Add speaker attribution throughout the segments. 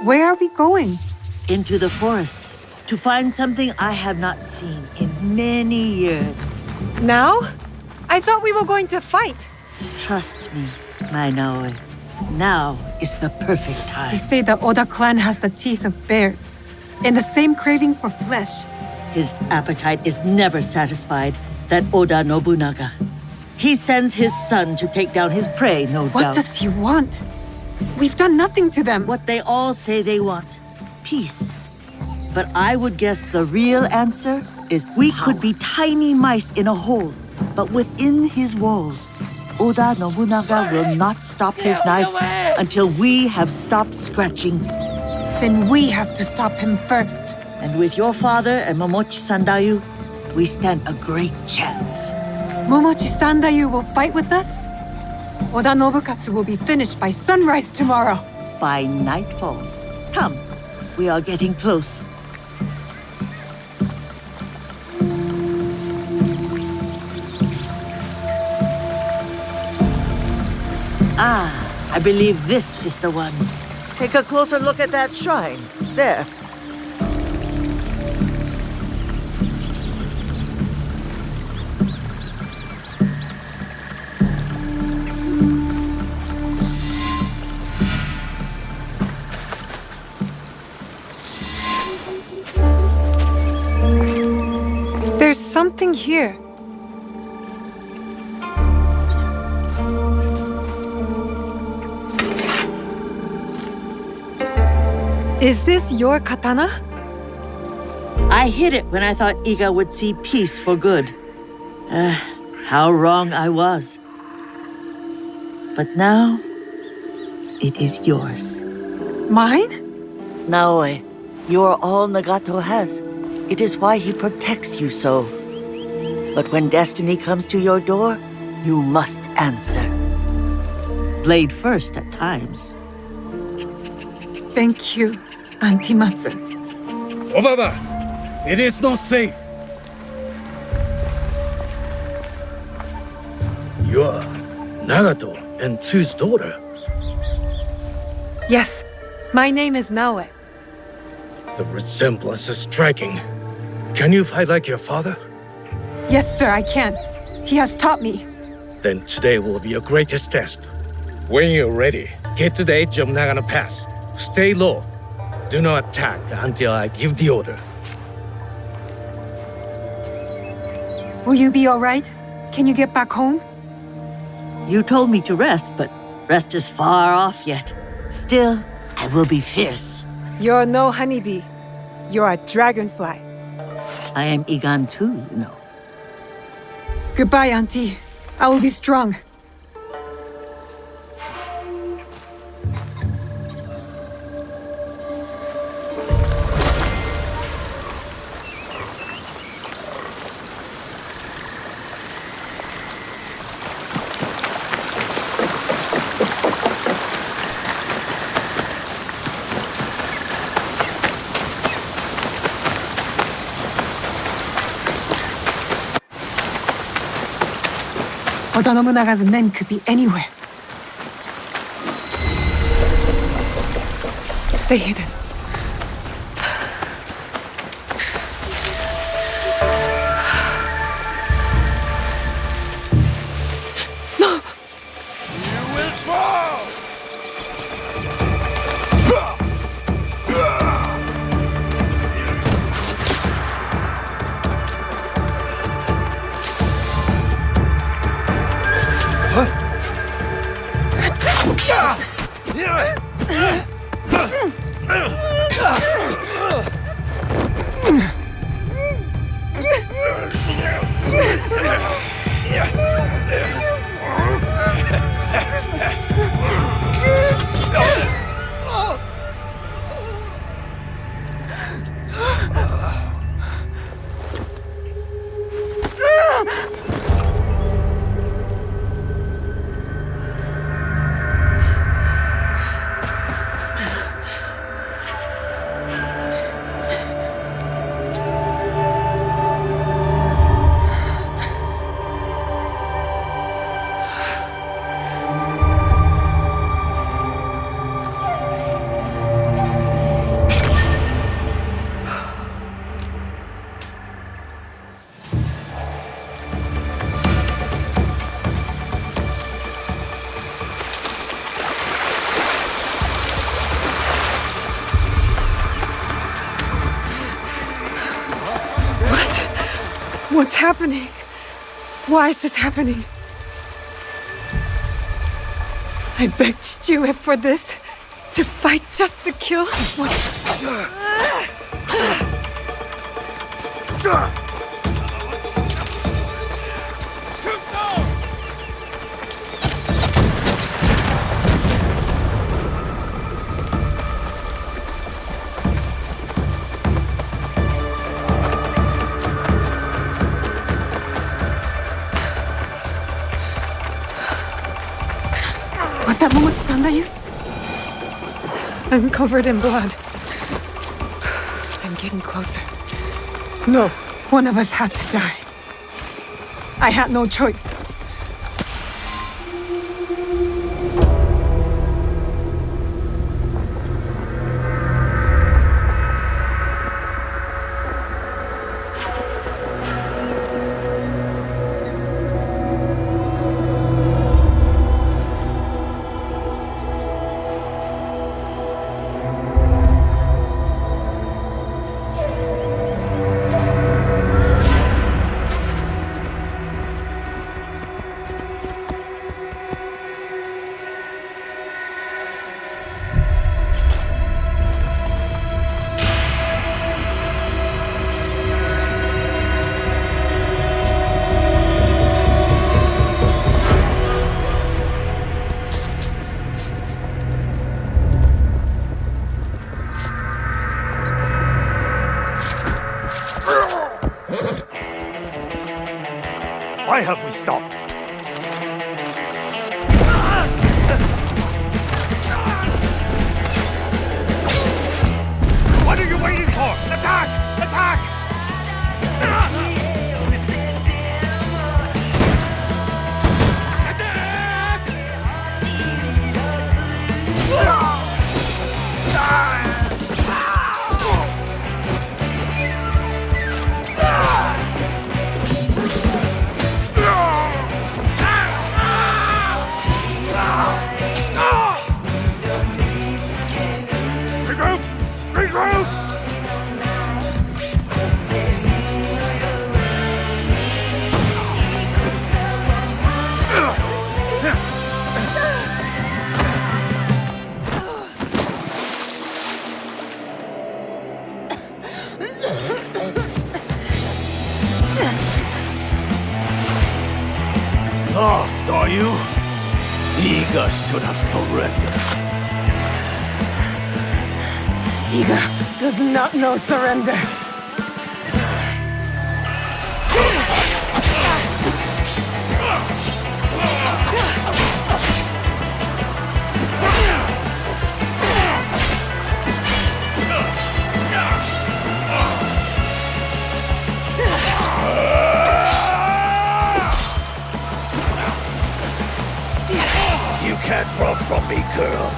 Speaker 1: Where are we going?
Speaker 2: Into the forest to find something I have not seen in many years.
Speaker 1: Now? I thought we were going to fight.
Speaker 2: Trust me, my Naoe. Now is the perfect
Speaker 1: They
Speaker 2: time.
Speaker 1: say the Oda clan has the teeth of bears and the same craving for flesh.
Speaker 2: His appetite is never satisfied, that Oda Nobunaga. He sends his son to take down his prey, no doubt.
Speaker 1: What does he want? We've done nothing to them.
Speaker 2: What they all say they want. Peace. But I would guess the real answer is we could be tiny mice in a hole, but within his walls, Oda Nobunaga will not stop his knife until we have stopped scratching.
Speaker 1: Then we have to stop him first.
Speaker 2: And with your father and Momochi Sandayu, we stand a great chance.
Speaker 1: Momochi Sandayu will fight with us? Oda Nobukatsu will be finished by sunrise tomorrow.
Speaker 2: By nightfall. Come, we are getting close. I believe this is the one. Take a closer look at that shrine. There.
Speaker 1: There's something here. Is this your katana?
Speaker 2: I hid it when I thought Iga would see peace for good. How wrong I was. But now, it is yours.
Speaker 1: Mine?
Speaker 2: Naoe, you're all Nagato has. It is why he protects you so. But when destiny comes to your door, you must answer. Blade first at times.
Speaker 1: Thank you, Auntie Matsu.
Speaker 3: Obaba, it is not safe. You are Nagato and Tsu's daughter.
Speaker 1: Yes, my name is Naoe.
Speaker 3: The resemblance is striking. Can you fight like your father?
Speaker 1: Yes, sir, I can. He has taught me.
Speaker 3: Then today will be your greatest test. When you're ready, get to the edge of Nagano Pass. Stay low. Do not attack until I give the order.
Speaker 1: Will you be all right? Can you get back home?
Speaker 2: You told me to rest, but rest is far off yet. Still, I will be fierce.
Speaker 1: You're no honeybee. You're a dragonfly.
Speaker 2: I am Igan too, you know.
Speaker 1: Goodbye, Auntie. I will be strong. Oda Nobunaga's men could be anywhere. Stay hidden. No!
Speaker 3: You will fall!
Speaker 1: What's happening? Why is this happening? I begged Chichiue for this. To fight just to kill? What? Was that Momochi-san that you? I'm covered in blood. I'm getting closer. No, one of us had to die. I had no choice.
Speaker 4: Why have we stopped? What are you waiting for? Attack! Attack! Regroup! Regroup! Lost, are you? Iga should have surrendered.
Speaker 1: Iga does not know surrender.
Speaker 4: You can't run from me, girl.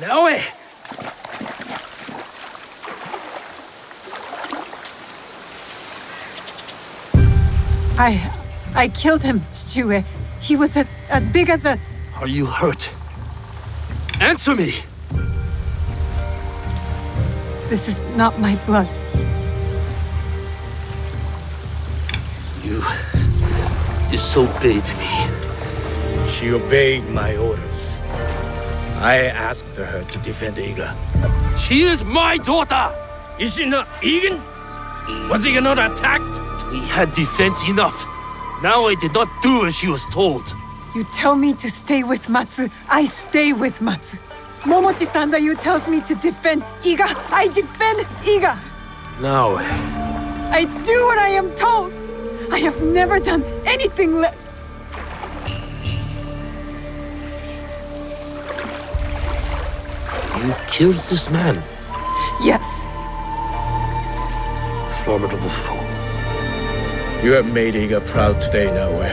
Speaker 4: Naoe!
Speaker 1: I killed him, Chichiue. He was as big as a...
Speaker 4: Are you hurt? Answer me!
Speaker 1: This is not my blood.
Speaker 4: You disobeyed me.
Speaker 3: She obeyed my orders. I asked her to defend Iga.
Speaker 4: She is my daughter!
Speaker 3: Is she not Egan? Was Iga not attacked?
Speaker 4: We had defense enough. Now I did not do as she was told.
Speaker 1: You tell me to stay with Matsu, I stay with Matsu. Momochi-san that you tells me to defend Iga, I defend Iga.
Speaker 4: Now,
Speaker 1: I do what I am told. I have never done anything less.
Speaker 4: you killed this man.
Speaker 1: Yes,
Speaker 4: Formidable foe.
Speaker 3: You have made Iga proud today, Naoe.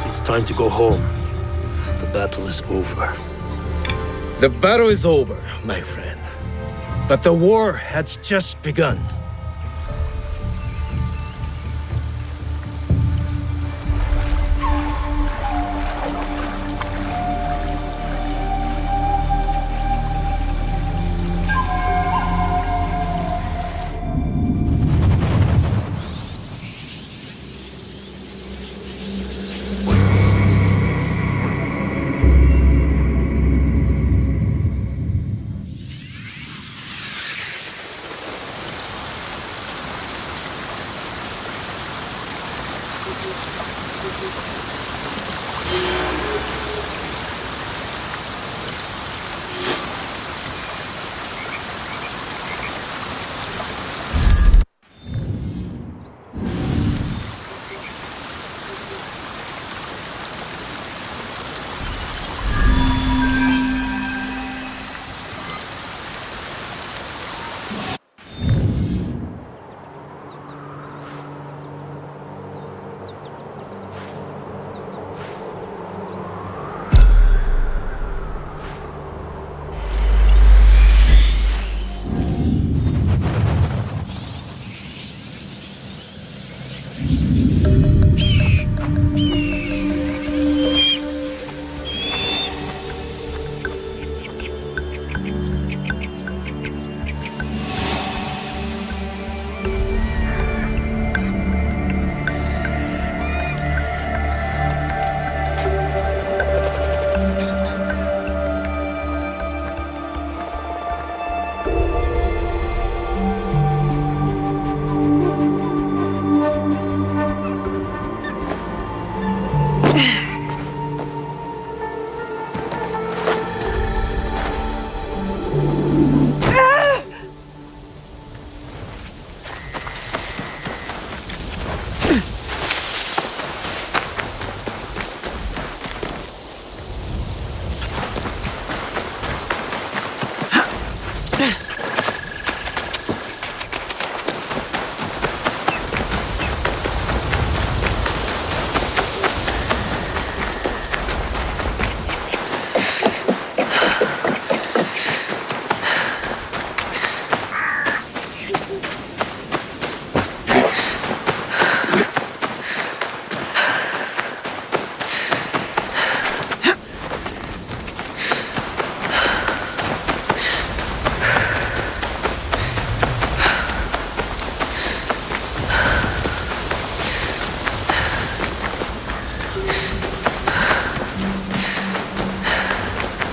Speaker 4: It's time to go home. The battle is over.
Speaker 3: The battle is over, my friend. But the war has just begun.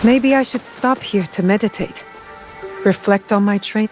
Speaker 1: Maybe I should stop here to meditate. Reflect on my train.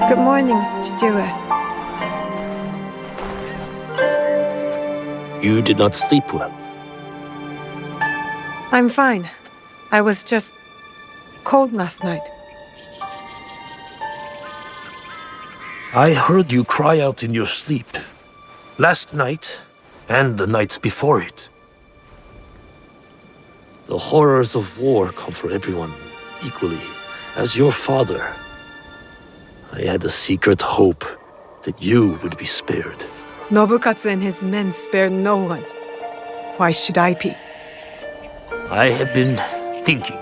Speaker 1: Good morning, Chichiwe.
Speaker 4: You did not sleep well.
Speaker 1: I'm fine. I was just cold last night.
Speaker 5: I heard you cry out in your sleep. Last night, and the nights before it.
Speaker 4: The horrors of war come for everyone equally. As your father, I had a secret hope that you would be spared.
Speaker 1: Nobukatsu and his men spared no one. Why should I be?
Speaker 5: I have been thinking.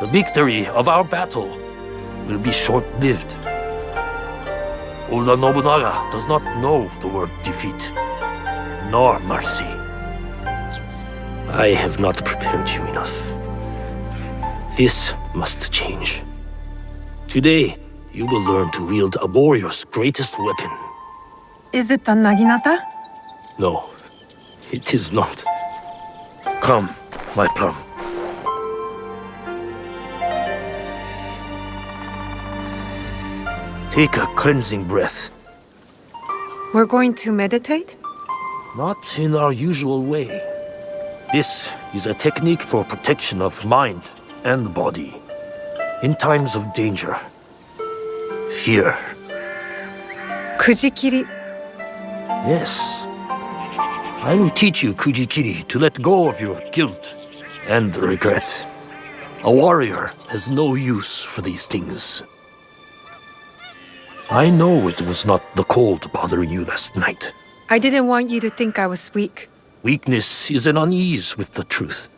Speaker 5: The victory of our battle will be short-lived. Oda Nobunaga does not know the word defeat, nor mercy.
Speaker 4: I have not prepared you enough. This must change. Today, you will learn to wield a warrior's greatest weapon.
Speaker 1: Is it the Naginata?
Speaker 4: No, it is not.
Speaker 5: Come, my plum. Take a cleansing breath.
Speaker 1: We're going to meditate?
Speaker 5: Not in our usual way. This is a technique for protection of mind and body. In times of danger, fear.
Speaker 1: Kujikiri.
Speaker 5: Yes. I will teach you, Kujikiri, to let go of your guilt and regret. A warrior has no use for these things. I know it was not the cold bothering you last night.
Speaker 1: I didn't want you to think I was weak.
Speaker 5: Weakness is an unease with the truth.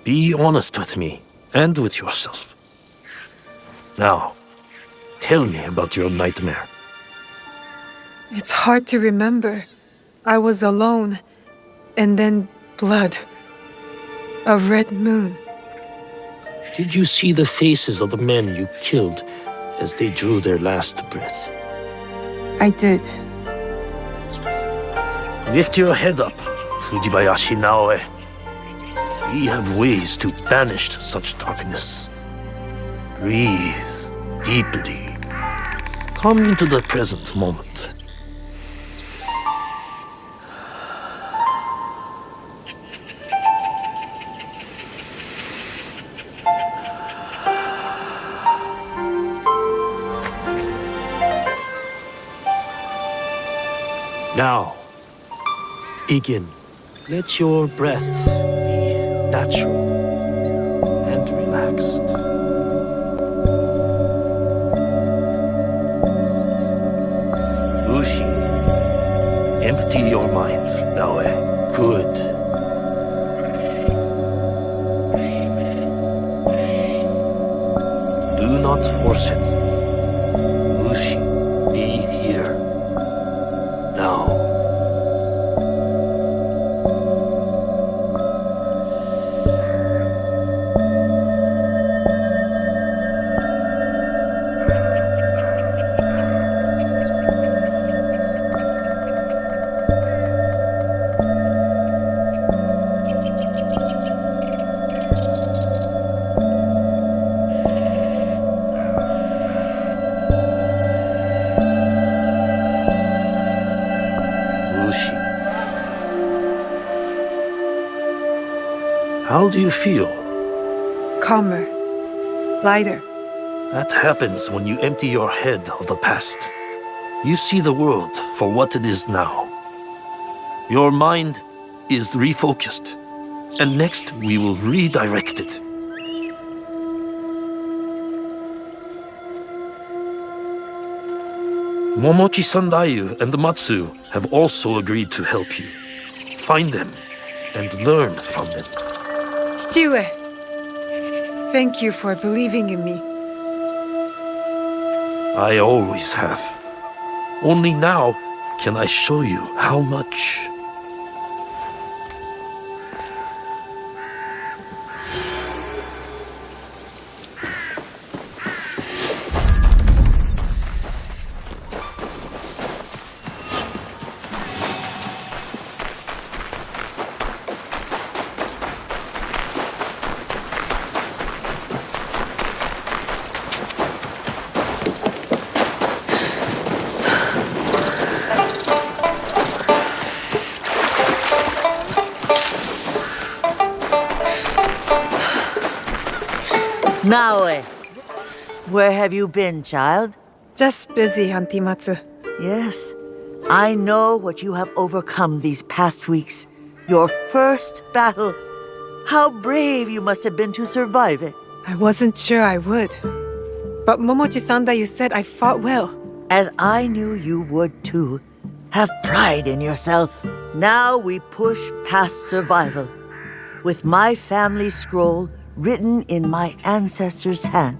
Speaker 5: Be honest with me and with yourself. Now, tell me about your nightmare.
Speaker 1: It's hard to remember. I was alone, and then blood. A red moon.
Speaker 4: Did you see the faces of the men you killed as they drew their last breath?
Speaker 1: I did.
Speaker 5: Lift your head up, Fujibayashi Naoe. We have ways to banish such darkness. Breathe deeply. Come into the present moment.
Speaker 4: Now, begin. Let your breath be natural and relaxed.
Speaker 5: force it. Wuxi, be here. Now. Wuxi. How do you feel?
Speaker 1: Calmer. Lighter.
Speaker 5: That happens when you empty your head of the past. You see the world for what it is now. Your mind is refocused, and next we will redirect it. Momochi Sandayu and the Matsu have also agreed to help you. Find them and learn from them.
Speaker 1: Chichiue, thank you for believing in me.
Speaker 5: I always have. Only now can I show you how much.
Speaker 2: Naoe, where have you been, child?
Speaker 1: Just busy, Auntie Matsu.
Speaker 2: Yes, I know what you have overcome these past weeks. Your first battle. How brave you must have been to survive it.
Speaker 1: I wasn't sure I would. But Momochi-sanda, you said I fought well.
Speaker 2: As I knew you would too. Have pride in yourself. Now we push past survival. With my family scroll written in my ancestors' hand.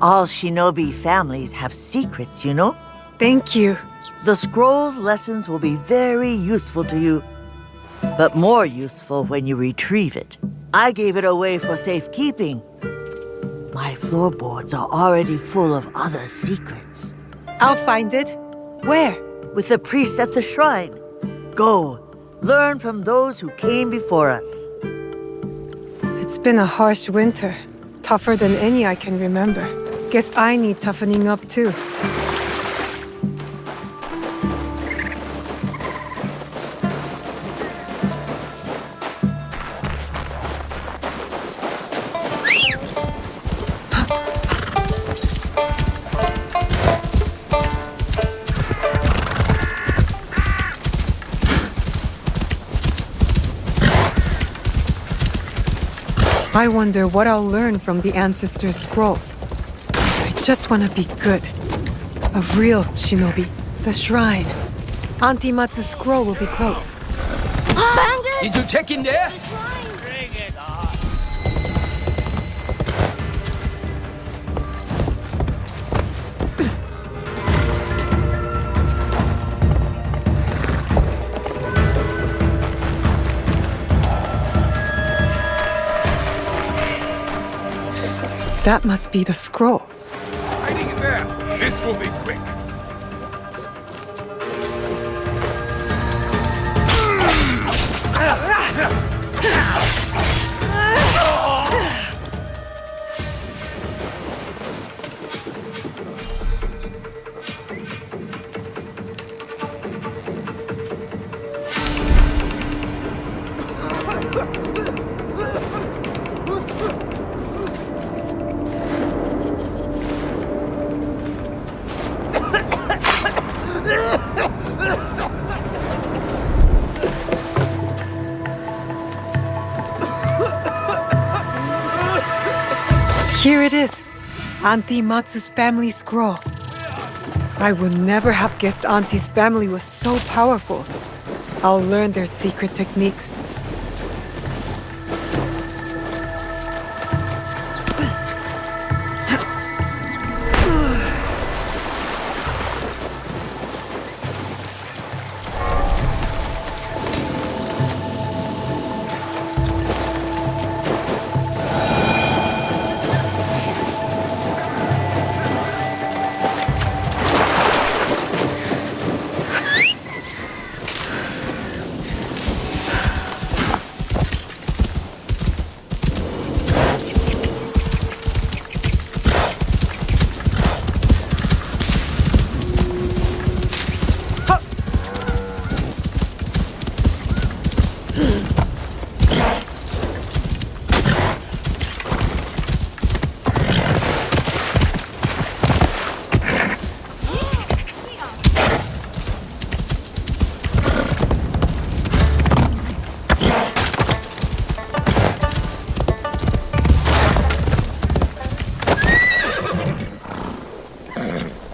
Speaker 2: All shinobi families have secrets, you know?
Speaker 1: Thank you.
Speaker 2: The scroll's lessons will be very useful to you, but more useful when you retrieve it. I gave it away for safekeeping. My floorboards are already full of other secrets.
Speaker 1: I'll find it. Where?
Speaker 2: With the priest at the shrine. Go, learn from those who came before us.
Speaker 1: It's been a harsh winter. Tougher than any I can remember. Guess I need toughening up too. I wonder what I'll learn from the ancestors' scrolls. I just want to be good. A real shinobi. The shrine. Auntie Matsu's scroll will be close.
Speaker 6: Did you check in there?
Speaker 1: That must be the scroll.
Speaker 6: Hiding in there. This will be quick.
Speaker 1: Here it is. Auntie Matsu's family scroll. I would never have guessed Auntie's family was so powerful. I'll learn their secret techniques.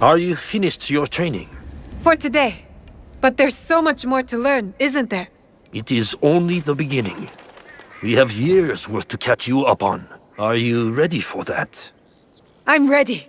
Speaker 5: Are you finished your training?
Speaker 1: For today. But there's so much more to learn, isn't there?
Speaker 5: It is only the beginning. We have years worth to catch you up on. Are you ready for that?
Speaker 1: I'm ready.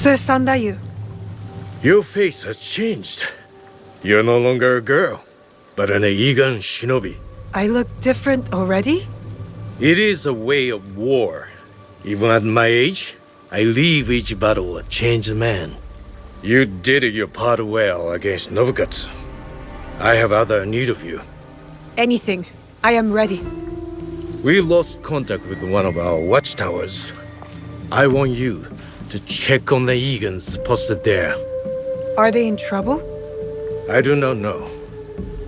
Speaker 1: Sir Sandayu.
Speaker 3: Your face has changed. You're no longer a girl, but an Egan shinobi.
Speaker 1: I look different already?
Speaker 3: It is a way of war. Even at my age, I leave each battle a changed man. You did your part well against Nobukatsu. I have other need of you.
Speaker 1: Anything. I am ready.
Speaker 3: We lost contact with one of our watchtowers. I want you to check on the Egans posted there.
Speaker 1: Are they in trouble?
Speaker 3: I do not know.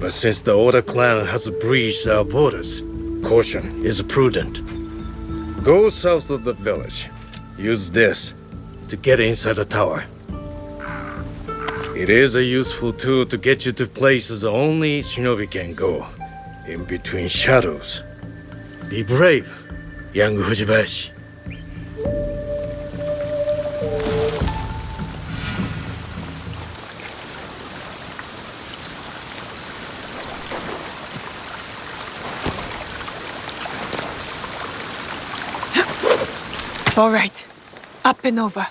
Speaker 3: But since the Oda clan has breached our borders, caution is prudent. Go south of the village. Use this to get inside the tower. It is a useful tool to get you to places only shinobi can go. In between shadows. Be brave, young Fujibayashi.
Speaker 1: All right. Up and over.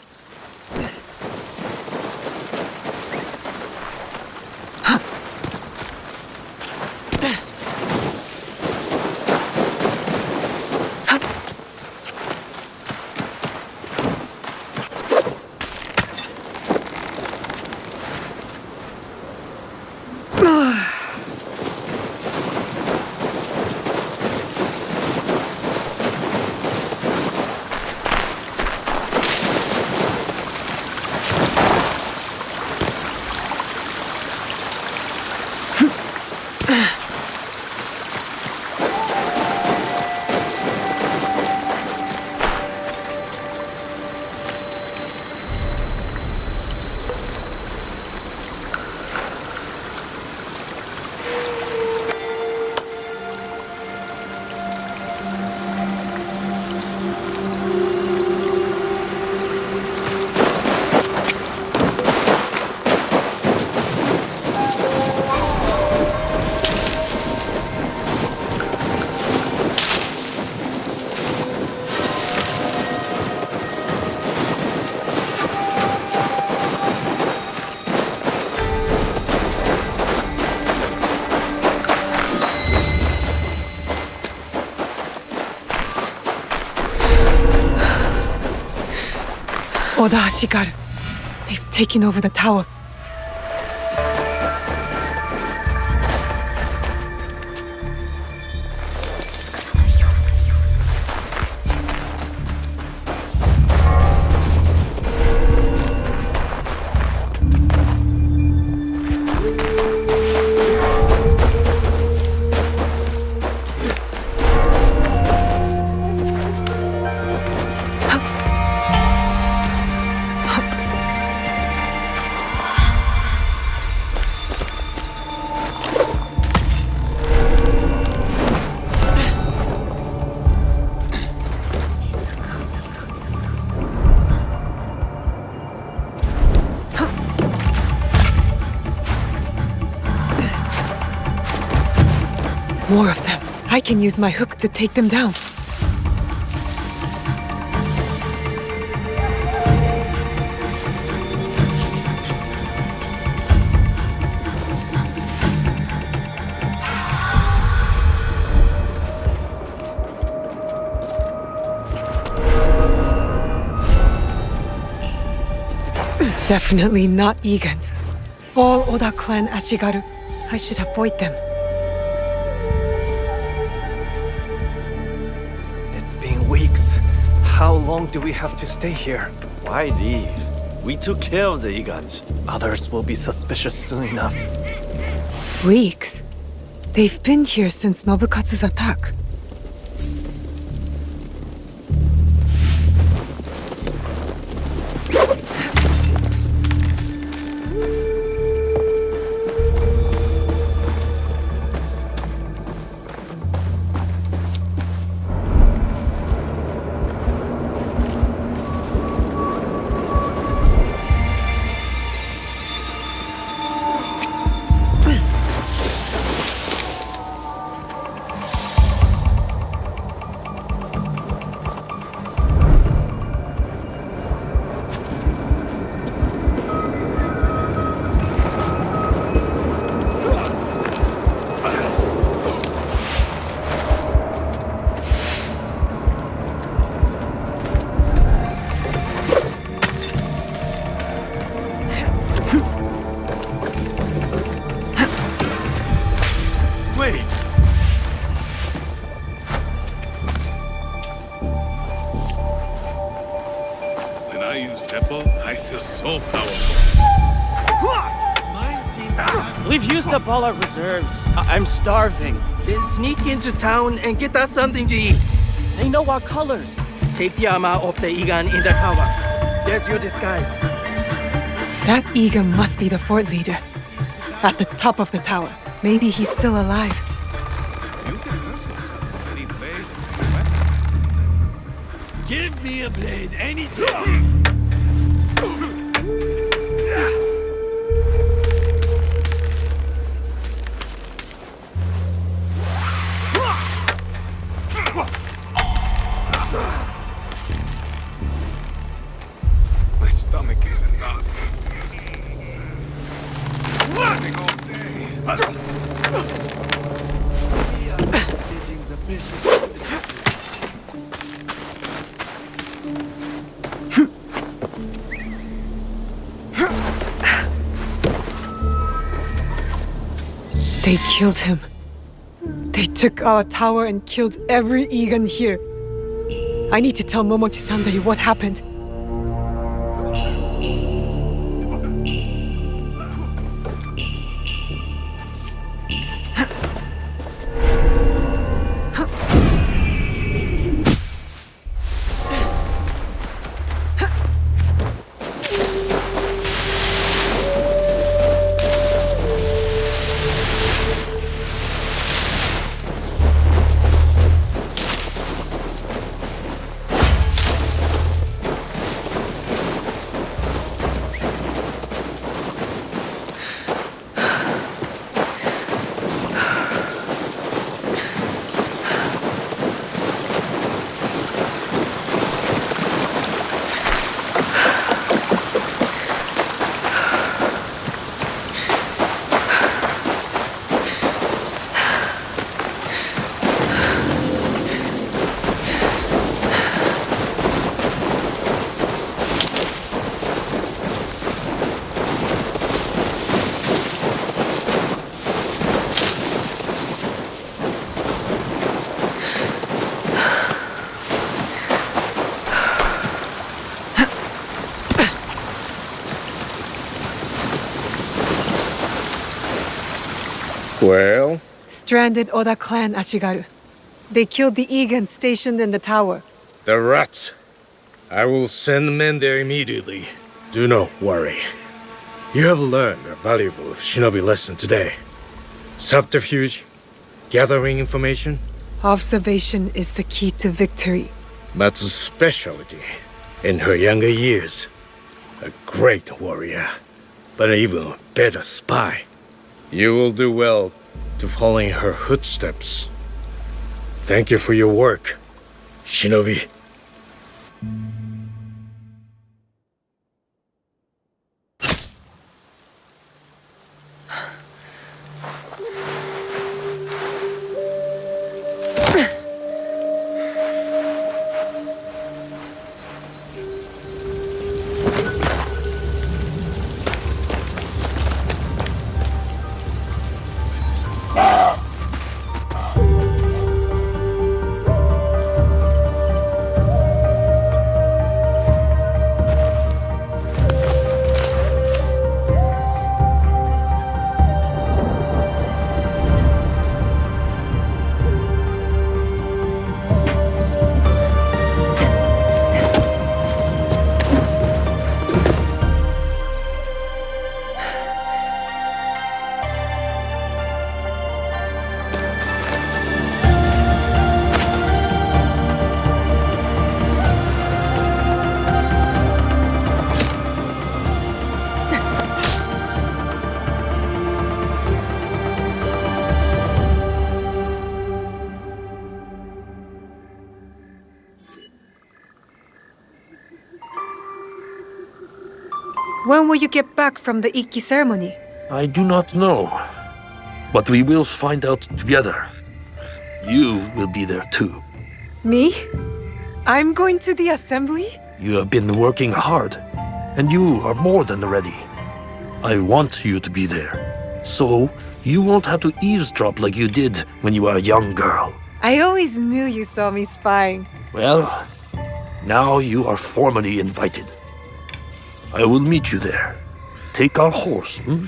Speaker 1: Oda Ashigaru. They've taken over the tower. More of them. I can use my hook to take them down. Definitely not Egan's. All Oda clan Ashigaru. I should avoid them.
Speaker 7: It's been weeks. How long do we have to stay here?
Speaker 8: Why leave? We took care of the Igans.
Speaker 7: Others will be suspicious soon enough.
Speaker 1: Weeks? They've been here since Nobukatsu's attack.
Speaker 6: When I use Temple, I feel so powerful.
Speaker 9: We've used up all our reserves. I'm starving.
Speaker 10: Then sneak into town and get us something to eat.
Speaker 9: They know our colors.
Speaker 10: Take the armor of the Igan in the tower. There's your disguise.
Speaker 1: That Egan must be the fort leader. At the top of the tower. Maybe he's still alive.
Speaker 5: Give me a blade anytime!
Speaker 6: My stomach is nuts. Running all day.
Speaker 1: They killed him. They took our tower and killed every Egan here. I need to tell Momochi Sandai what happened.
Speaker 3: Well?
Speaker 1: Stranded Oda clan Ashigaru. They killed the Egan stationed in the tower.
Speaker 3: The rats. I will send men there immediately. Do not worry. You have learned a valuable shinobi lesson today. Subterfuge, gathering information.
Speaker 1: Observation is the key to victory.
Speaker 3: Matsu's specialty in her younger years. A great warrior, but an even better spy. You will do well to follow in her footsteps. Thank you for your work, shinobi.
Speaker 1: When will you get back from the Ikki ceremony?
Speaker 5: I do not know. But we will find out together. You will be there too.
Speaker 1: Me? I'm going to the assembly?
Speaker 5: You have been working hard, and you are more than ready. I want you to be there, so you won't have to eavesdrop like you did when you were a young girl.
Speaker 1: I always knew you saw me spying.
Speaker 5: Well, now you are formally invited. I will meet you there. Take our horse, hmm?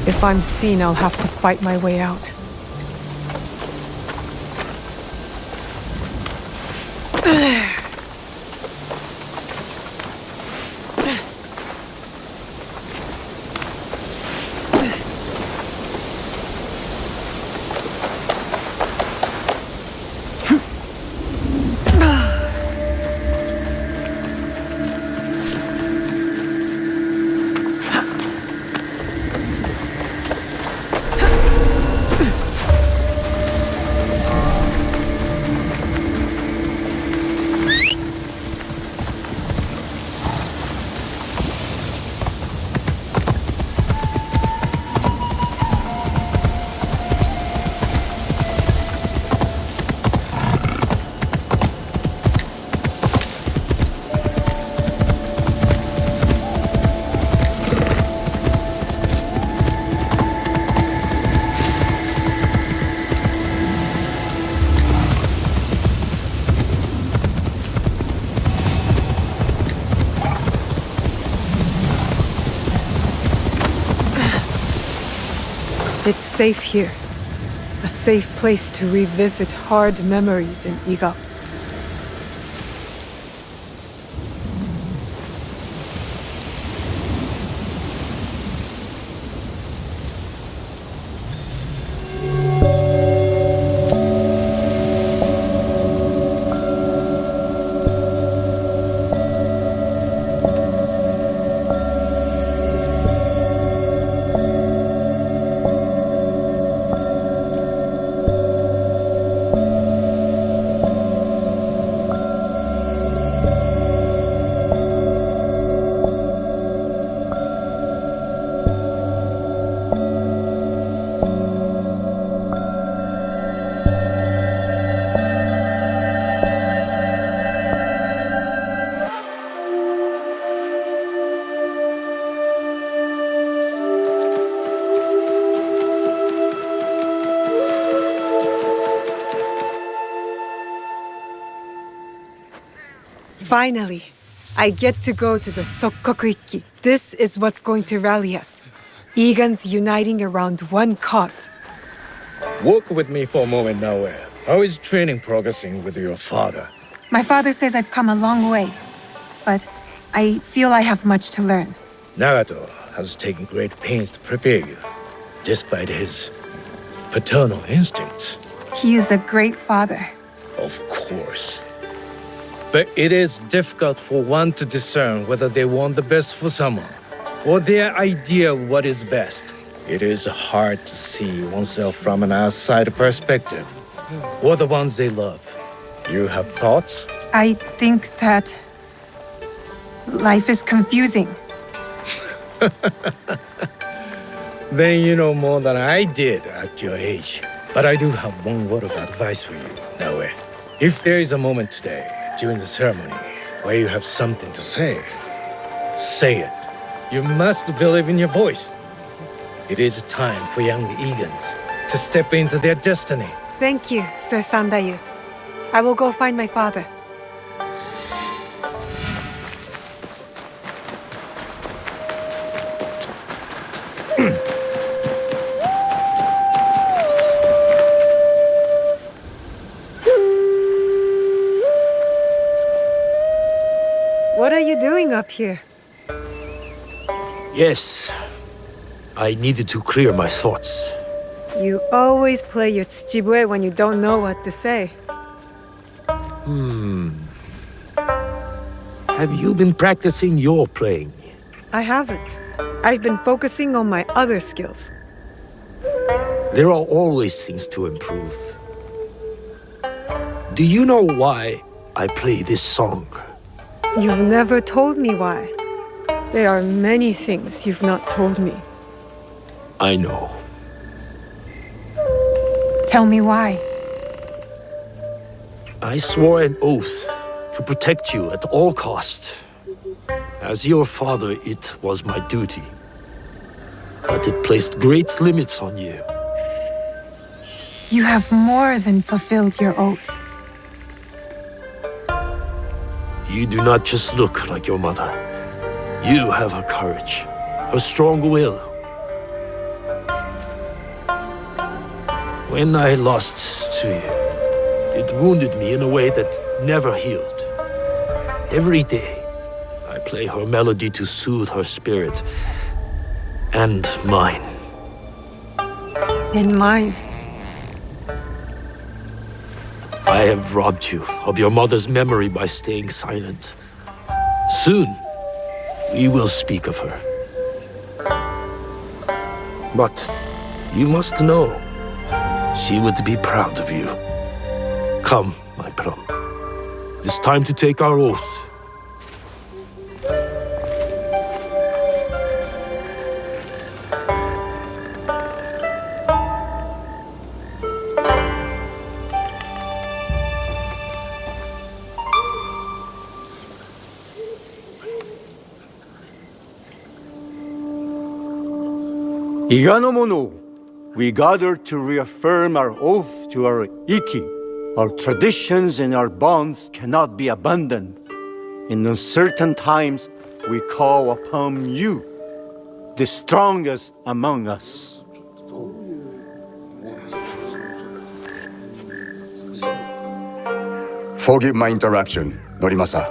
Speaker 1: If I'm seen, I'll have to fight my way out. It's safe here. A safe place to revisit hard memories in Iga. Finally, I get to go to the Sokkoku-ikki. This is what's going to rally us. Egans uniting around one cause.
Speaker 3: Walk with me for a moment, Naoe. How is training progressing with your father?
Speaker 1: My father says I've come a long way, but I feel I have much to learn.
Speaker 3: Nagato has taken great pains to prepare you, despite his paternal instincts.
Speaker 1: He is a great father.
Speaker 3: Of course. But it is difficult for one to discern whether they want the best for someone, or their idea of what is best. It is hard to see oneself from an outside perspective, or the ones they love. You have thoughts?
Speaker 1: I think that life is confusing.
Speaker 3: Then you know more than I did at your age. But I do have one word of advice for you, Naoe. If there is a moment today, during the ceremony, where you have something to say, say it. You must believe in your voice. It is time for young Egans to step into their destiny.
Speaker 1: Thank you, Sir Sandayu. I will go find my father. What are you doing up here?
Speaker 4: Yes, I needed to clear my thoughts.
Speaker 1: You always play your tsujibue when you don't know what to say.
Speaker 4: Have you been practicing your playing?
Speaker 1: I haven't. I've been focusing on my other skills.
Speaker 4: There are always things to improve. Do you know why I play this song?
Speaker 1: You've never told me why. There are many things you've not told me.
Speaker 4: I know.
Speaker 1: Tell me why.
Speaker 4: I swore an oath to protect you at all costs. As your father, it was my duty. But it placed great limits on you.
Speaker 1: You have more than fulfilled your oath.
Speaker 4: You do not just look like your mother. You have her courage, her strong will. When I lost Tsuyu, it wounded me in a way that never healed. Every day, I play her melody to soothe her spirit and mine.
Speaker 1: And mine.
Speaker 4: I have robbed you of your mother's memory by staying silent. Soon, we will speak of her. But you must know, she would be proud of you. Come, my plum. It's time to take our oath.
Speaker 11: Iganomono, we gather to reaffirm our oath to our Iki. Our traditions and our bonds cannot be abandoned. In uncertain times, we call upon you, the strongest among us.
Speaker 12: Forgive my interruption, Norimasa.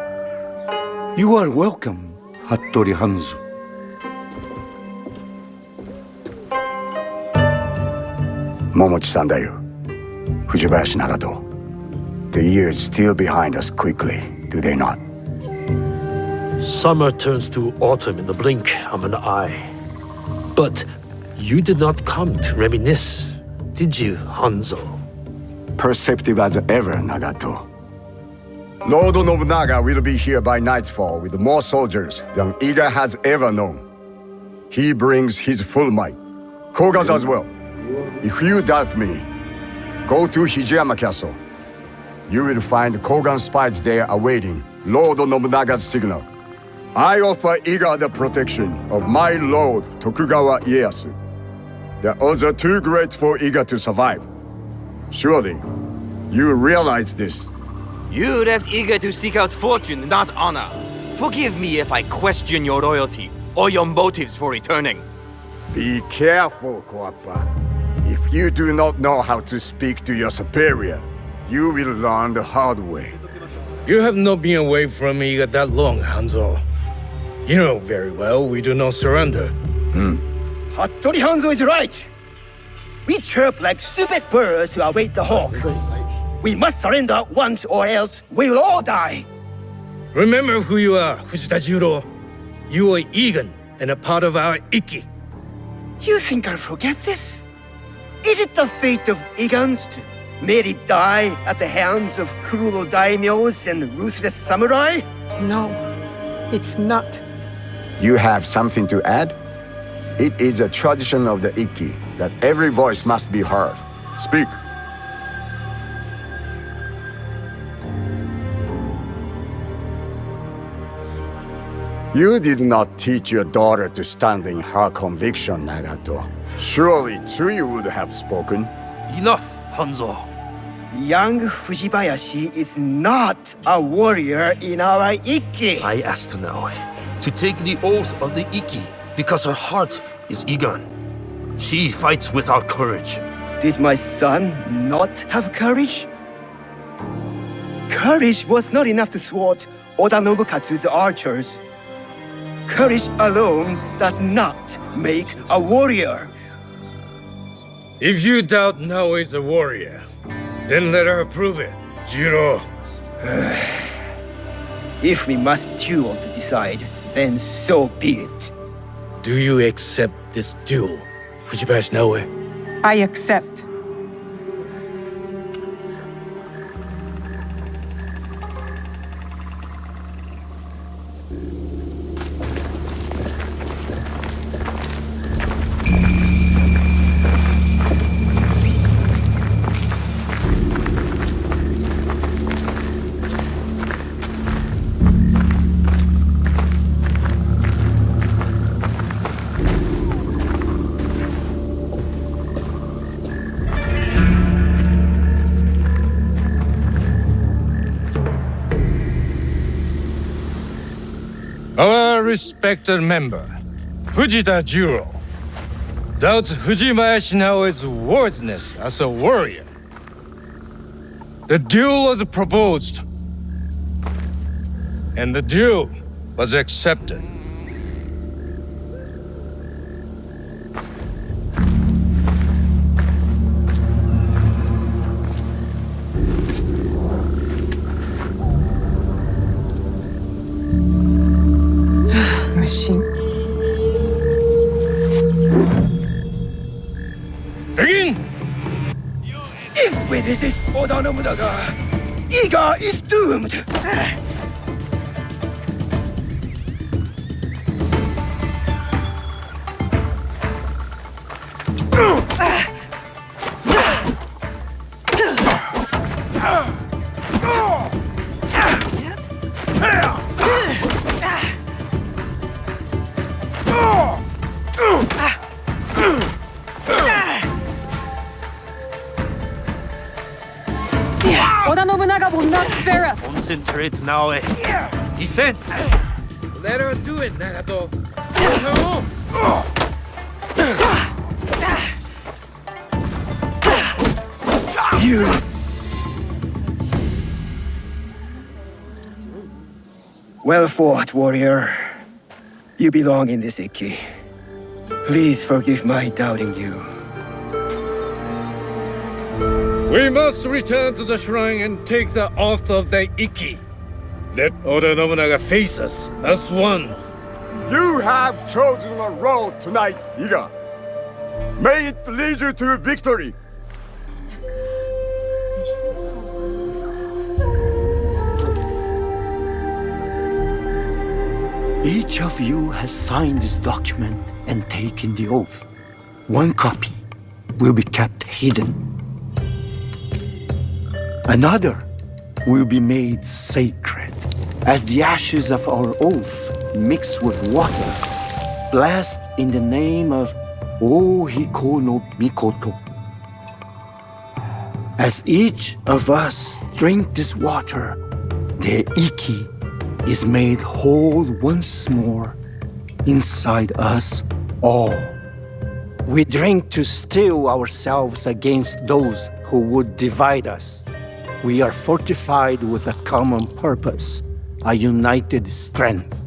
Speaker 11: You are welcome, Hattori Hanzo.
Speaker 12: Momochi-san da yo. Fujibayashi Nagato. The years still behind us quickly, do they not?
Speaker 4: Summer turns to autumn in the blink of an eye. But you did not come to reminisce, did you, Hanzo?
Speaker 12: Perceptive as ever, Nagato. Lord Nobunaga will be here by nightfall with more soldiers than Iga has ever known. He brings his full might. Koga's as well. If you doubt me, go to Hijiyama Castle. You will find Kogan spies there awaiting Lord Nobunaga's signal. I offer Iga the protection of my lord Tokugawa Ieyasu. The odds are too great for Iga to survive. Surely, you realize this.
Speaker 13: You left Iga to seek out fortune, not honor. Forgive me if I question your loyalty or your motives for returning.
Speaker 12: Be careful, Koappa. If you do not know how to speak to your superior, you will learn the hard way.
Speaker 3: You have not been away from me that long, Hanzo. You know very well we do not surrender.
Speaker 10: Hattori Hanzo is right. We chirp like stupid birds who await the hawk. We must surrender once or else we will all die.
Speaker 3: Remember who you are, Fujita Jiro. You are Egan and a part of our Iki.
Speaker 10: You think I'll forget this? Is it the fate of Igans to merely die at the hands of cruel daimyos and ruthless samurai?
Speaker 1: No, it's not.
Speaker 12: You have something to add? It is a tradition of the Iki that every voice must be heard. Speak. You did not teach your daughter to stand in her conviction, Nagato. Surely Tsuyu would have spoken.
Speaker 5: Enough, Hanzo.
Speaker 10: Young Fujibayashi is not a warrior in our Iki.
Speaker 5: I asked Naoe to take the oath of the Iki because her heart is Igan. She fights with our courage.
Speaker 10: Did my son not have courage? Courage was not enough to thwart Oda Nobukatsu's archers. Courage alone does not make a warrior.
Speaker 3: If you doubt Naoe is a warrior, then let her prove it, Jiro.
Speaker 10: If we must duel to decide, then so be it.
Speaker 3: Do you accept this duel, Fujibayashi Naoe?
Speaker 1: I accept.
Speaker 3: Our respected member, Fujita Jiro. Doubt Fujimayashi Naoe's worthiness as a warrior. The duel was proposed, and the duel was accepted.
Speaker 1: Machine.
Speaker 3: Begin!
Speaker 10: If we resist Oda Nobunaga, Iga is doomed!
Speaker 1: Oda Nobunaga will not spare us.
Speaker 5: Concentrate, Naoe. Defend.
Speaker 3: Let her do it, Nagato.
Speaker 10: You... Well fought, warrior. You belong in this Ikki. Please forgive my doubting you.
Speaker 3: We must return to the shrine and take the oath of the Ikki. Let Oda Nobunaga face us as one.
Speaker 12: You have chosen a road tonight, Iga. May it lead you to victory.
Speaker 11: Each of you has signed this document and taken the oath. One copy will be kept hidden. Another will be made sacred. As the ashes of our oath mix with water, blessed in the name of O-Hiko no Mikoto. As each of us drink this water, the Ikki is made whole once more inside us all. We drink to steel ourselves against those who would divide us. We are fortified with a common purpose, a united strength.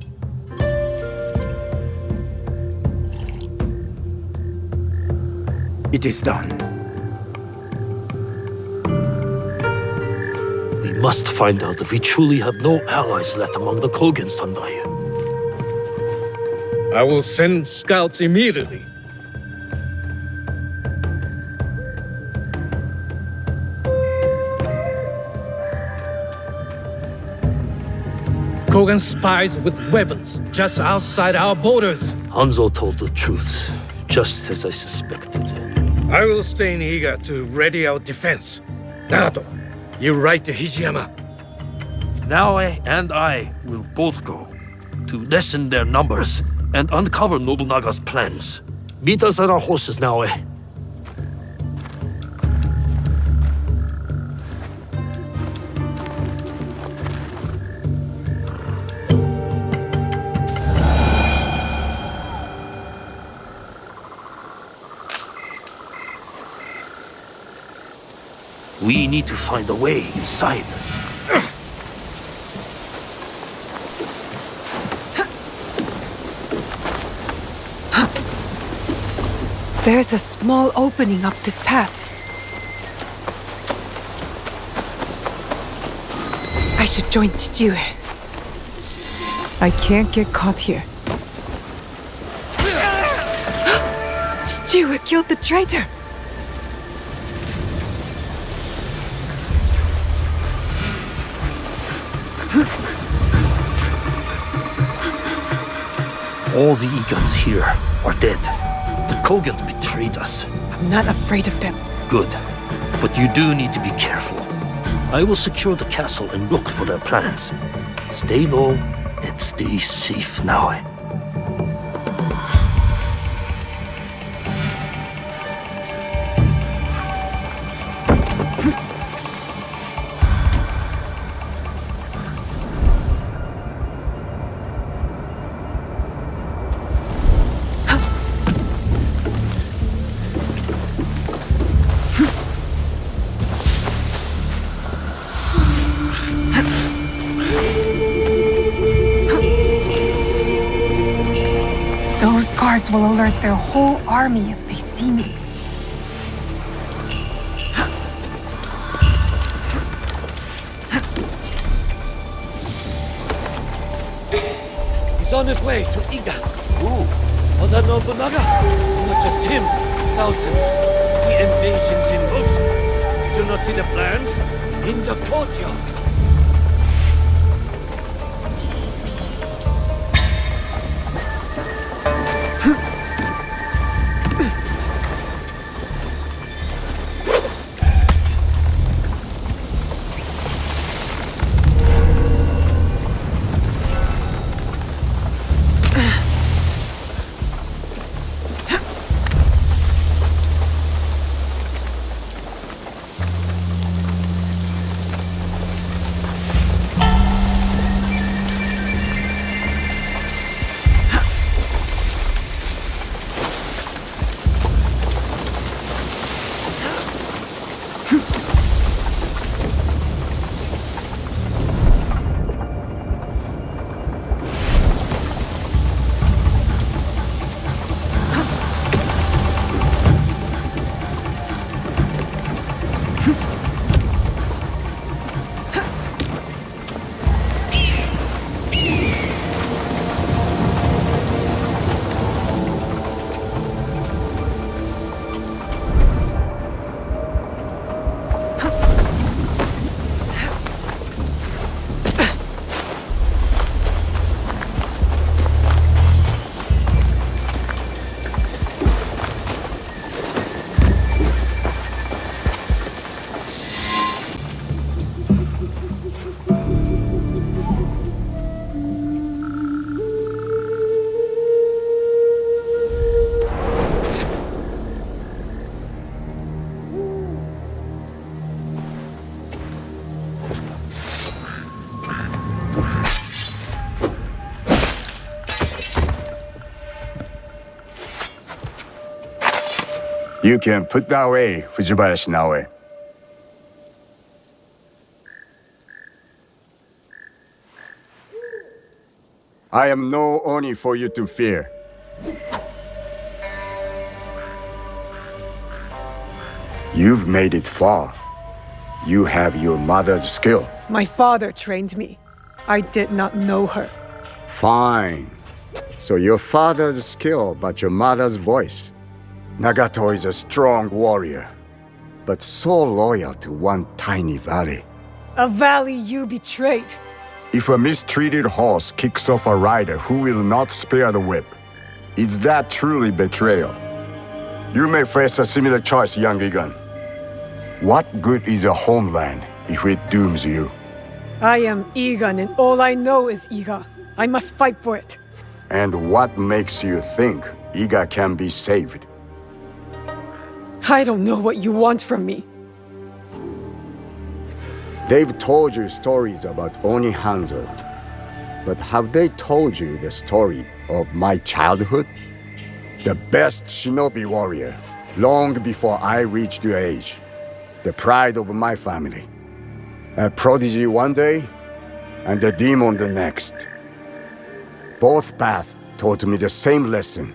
Speaker 11: It is done.
Speaker 5: We must find out if we truly have no allies left among the Kogen Sandai.
Speaker 3: I will send scouts immediately. Kogan spies with weapons just outside our borders.
Speaker 5: Hanzo told the truth, just as I suspected.
Speaker 3: I will stay in Iga to ready our defense. Nagato, you ride to Hijiyama.
Speaker 5: Naoe and I will both go to lessen their numbers and uncover Nobunaga's plans. Meet us at our horses, Naoe. We need to find a way inside.
Speaker 1: There's a small opening up this path. I should join Chichiue. I can't get caught here. Chichiue killed the traitor!
Speaker 5: All the Egons here are dead. The Kogans betrayed us.
Speaker 1: I'm not afraid of them.
Speaker 5: Good. But you do need to be careful. I will secure the castle and look for their plans. Stay low and stay safe, Naoe.
Speaker 1: guards will alert their whole army if they see me.
Speaker 5: He's on his way to Iga. Who? Oda Nobunaga? Not just him. Thousands. The invasion's in motion. Did you not see the plans? In the courtyard.
Speaker 12: You can put that away, Fujibayashi Naoe. I am no Oni for you to fear. You've made it far. You have your mother's skill.
Speaker 1: My father trained me. I did not know her.
Speaker 12: Fine. So your father's skill, but your mother's voice. Nagato is a strong warrior, but so loyal to one tiny valley.
Speaker 1: A valley you betrayed.
Speaker 12: If a mistreated horse kicks off a rider who will not spare the whip, is that truly betrayal? You may face a similar choice, young Egan. What good is a homeland if it dooms you?
Speaker 1: I am Egan, and all I know is Iga. I must fight for it.
Speaker 12: And what makes you think Iga can be saved?
Speaker 1: I don't know what you want from me.
Speaker 12: They've told you stories about Oni Hanzo, but have they told you the story of my childhood? The best shinobi warrior, long before I reached your age. The pride of my family. A prodigy one day, and a demon the next. Both paths taught me the same lesson.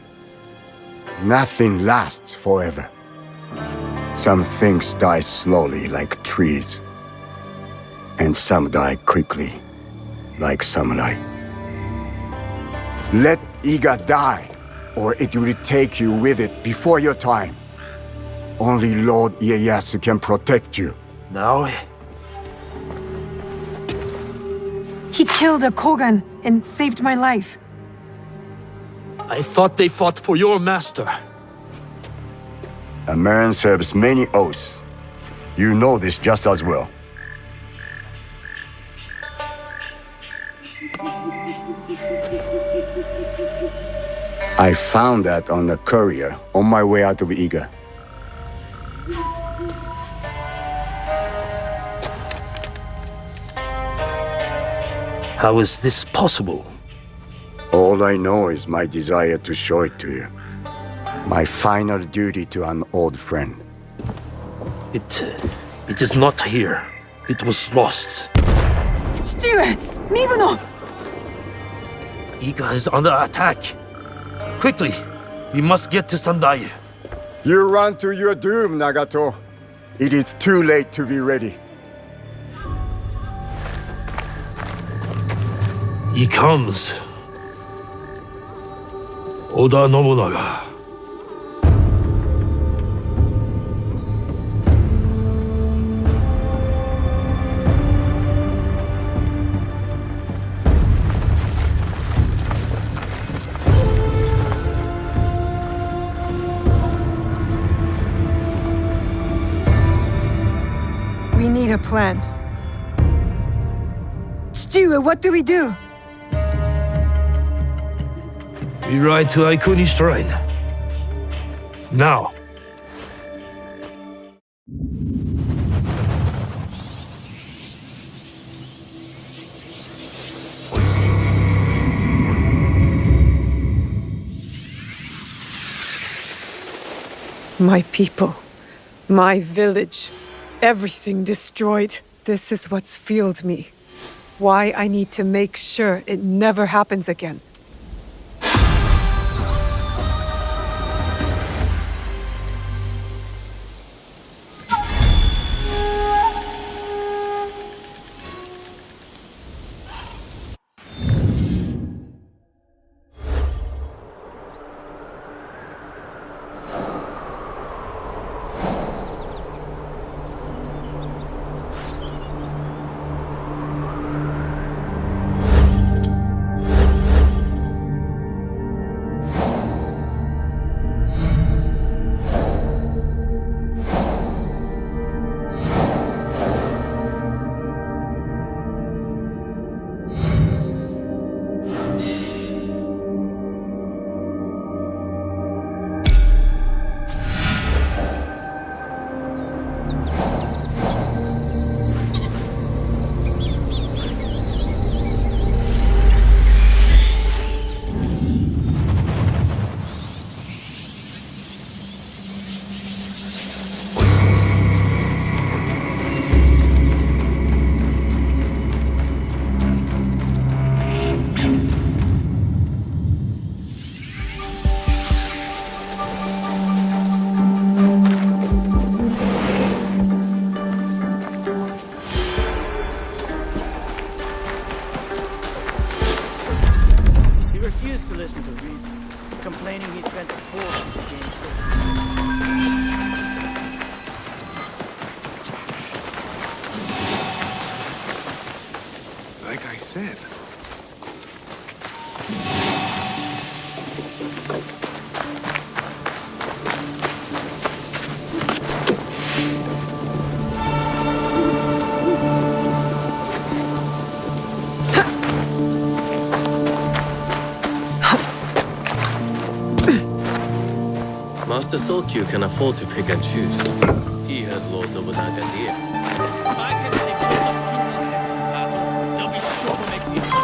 Speaker 12: Nothing lasts forever. Some things die slowly like trees, and some die quickly like samurai. Let Iga die, or it will take you with it before your time. Only Lord Ieyasu can protect you.
Speaker 5: Naoe?
Speaker 1: He killed a Kogan and saved my life.
Speaker 5: I thought they fought for your master.
Speaker 12: A man serves many oaths. You know this just as well. I found that on the courier on my way out of Iga.
Speaker 5: How is this possible?
Speaker 12: All I know is my desire to show it to you. My final duty to an old friend.
Speaker 5: It is not here. It was lost.
Speaker 1: Stewart! Mibuno!
Speaker 5: Iga is under attack. Quickly, We must get to Sendai.
Speaker 12: You run to your doom, Nagato. It is too late to be ready.
Speaker 4: He comes. Oda Nobunaga.
Speaker 1: We need a plan. Stewie, what do we do?
Speaker 4: We ride to Aikuni Shrine. Now.
Speaker 1: My people, my village, everything destroyed. This is what's fueled me. Why I need to make sure it never happens again.
Speaker 9: Complaining he spent a fortune to gain food.
Speaker 6: Like I said.
Speaker 14: Master Sokyu can afford to pick and choose. He has Lord Nobunaga's ear.
Speaker 9: I can take hold of someone next battle. They'll be sure to make people.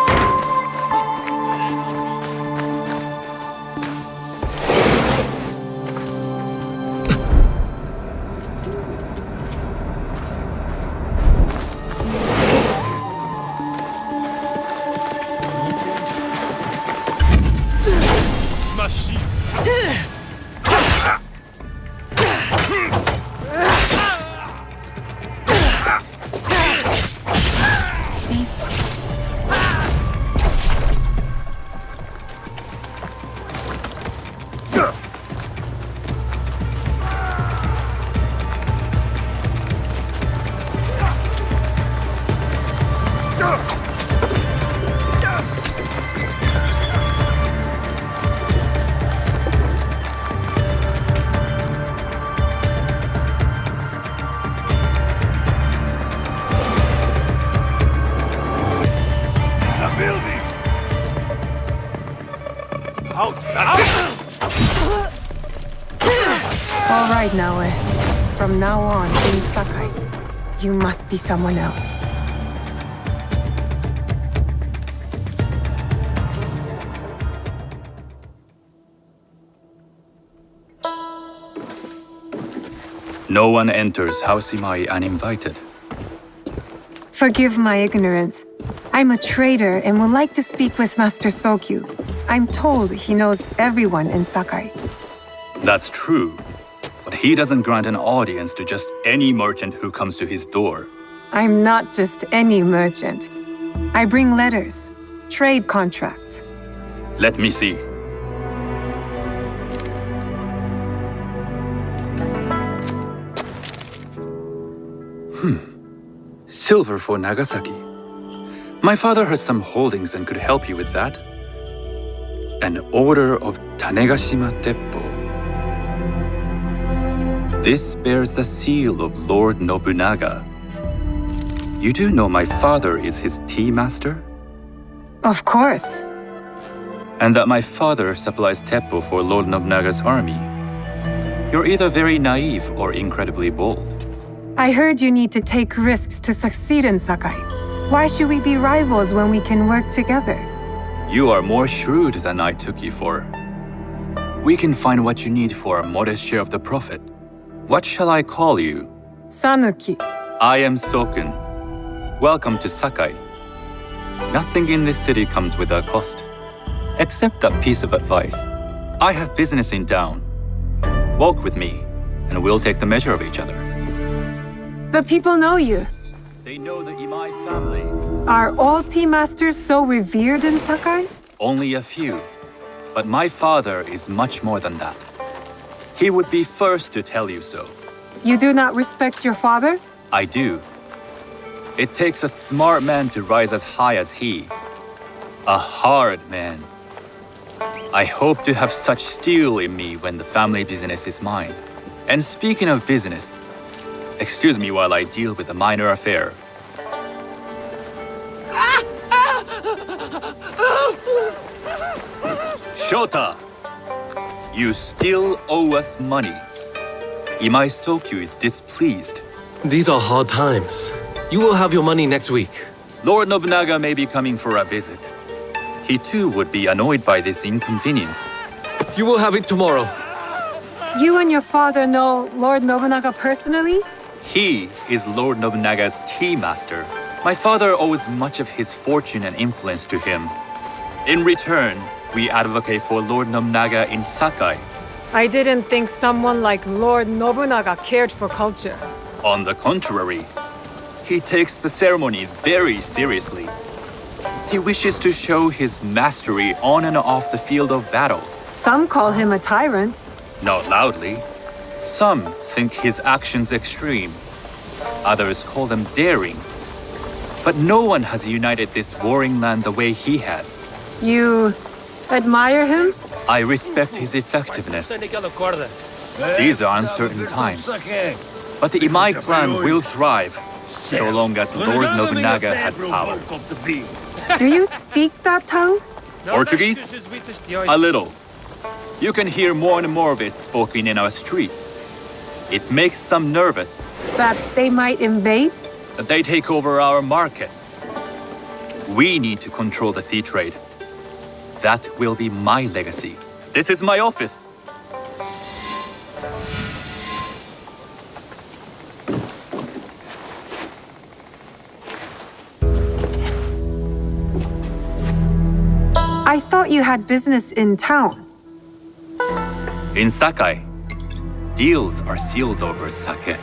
Speaker 1: All right, Naoe. From now on, in Sakai, you must be someone else.
Speaker 15: No one enters House Imai uninvited.
Speaker 1: Forgive my ignorance. I'm a trader and would like to speak with Master Sokyu. I'm told he knows everyone in Sakai.
Speaker 15: That's true. But he doesn't grant an audience to just any merchant who comes to his door.
Speaker 1: I'm not just any merchant. I bring letters, trade contracts.
Speaker 15: Let me see. Silver for Nagasaki. My father has some holdings and could help you with that. An order of Tanegashima Teppo. This bears the seal of Lord Nobunaga. You do know my father is his tea master?
Speaker 1: Of course.
Speaker 15: And that my father supplies Teppo for Lord Nobunaga's army. You're either very naive or incredibly bold.
Speaker 1: I heard you need to take risks to succeed in Sakai. Why should we be rivals when we can work together?
Speaker 15: You are more shrewd than I took you for. We can find what you need for a modest share of the profit. What shall I call you?
Speaker 1: Sanuki.
Speaker 15: I am Sokun. Welcome to Sakai. Nothing in this city comes without cost. Except that piece of advice. I have business in town. Walk with me, and we'll take the measure of each other.
Speaker 1: The people know you.
Speaker 15: They know the Imai family.
Speaker 1: Are all tea masters so revered in Sakai?
Speaker 15: Only a few. But my father is much more than that. He would be first to tell you so.
Speaker 1: You do not respect your father?
Speaker 15: I do. It takes a smart man to rise as high as he. A hard man. I hope to have such steel in me when the family business is mine. And speaking of business, excuse me while I deal with a minor affair. Shota! You still owe us money. Imai Stokyu is displeased.
Speaker 14: These are hard times. You will have your money next week.
Speaker 15: Lord Nobunaga may be coming for a visit. He too would be annoyed by this inconvenience.
Speaker 14: You will have it tomorrow.
Speaker 1: You and your father know Lord Nobunaga personally?
Speaker 15: He is Lord Nobunaga's tea master. My father owes much of his fortune and influence to him. In return, we advocate for Lord Nobunaga in Sakai.
Speaker 1: I didn't think someone like Lord Nobunaga cared for culture.
Speaker 15: On the contrary, he takes the ceremony very seriously. He wishes to show his mastery on and off the field of battle.
Speaker 1: Some call him a tyrant.
Speaker 15: Not loudly. Some think his actions extreme. Others call them daring. But no one has united this warring land the way he has.
Speaker 1: You admire him?
Speaker 15: I respect his effectiveness. These are uncertain times. But the Imai clan will thrive, so long as Lord Nobunaga has power.
Speaker 1: Do you speak that tongue?
Speaker 15: Portuguese? A little. You can hear more and more of it spoken in our streets. It makes some nervous.
Speaker 1: That they might invade?
Speaker 15: That they take over our markets. We need to control the sea trade. That will be my legacy. This is my office.
Speaker 1: I thought you had business in town.
Speaker 15: In Sakai, deals are sealed over sake.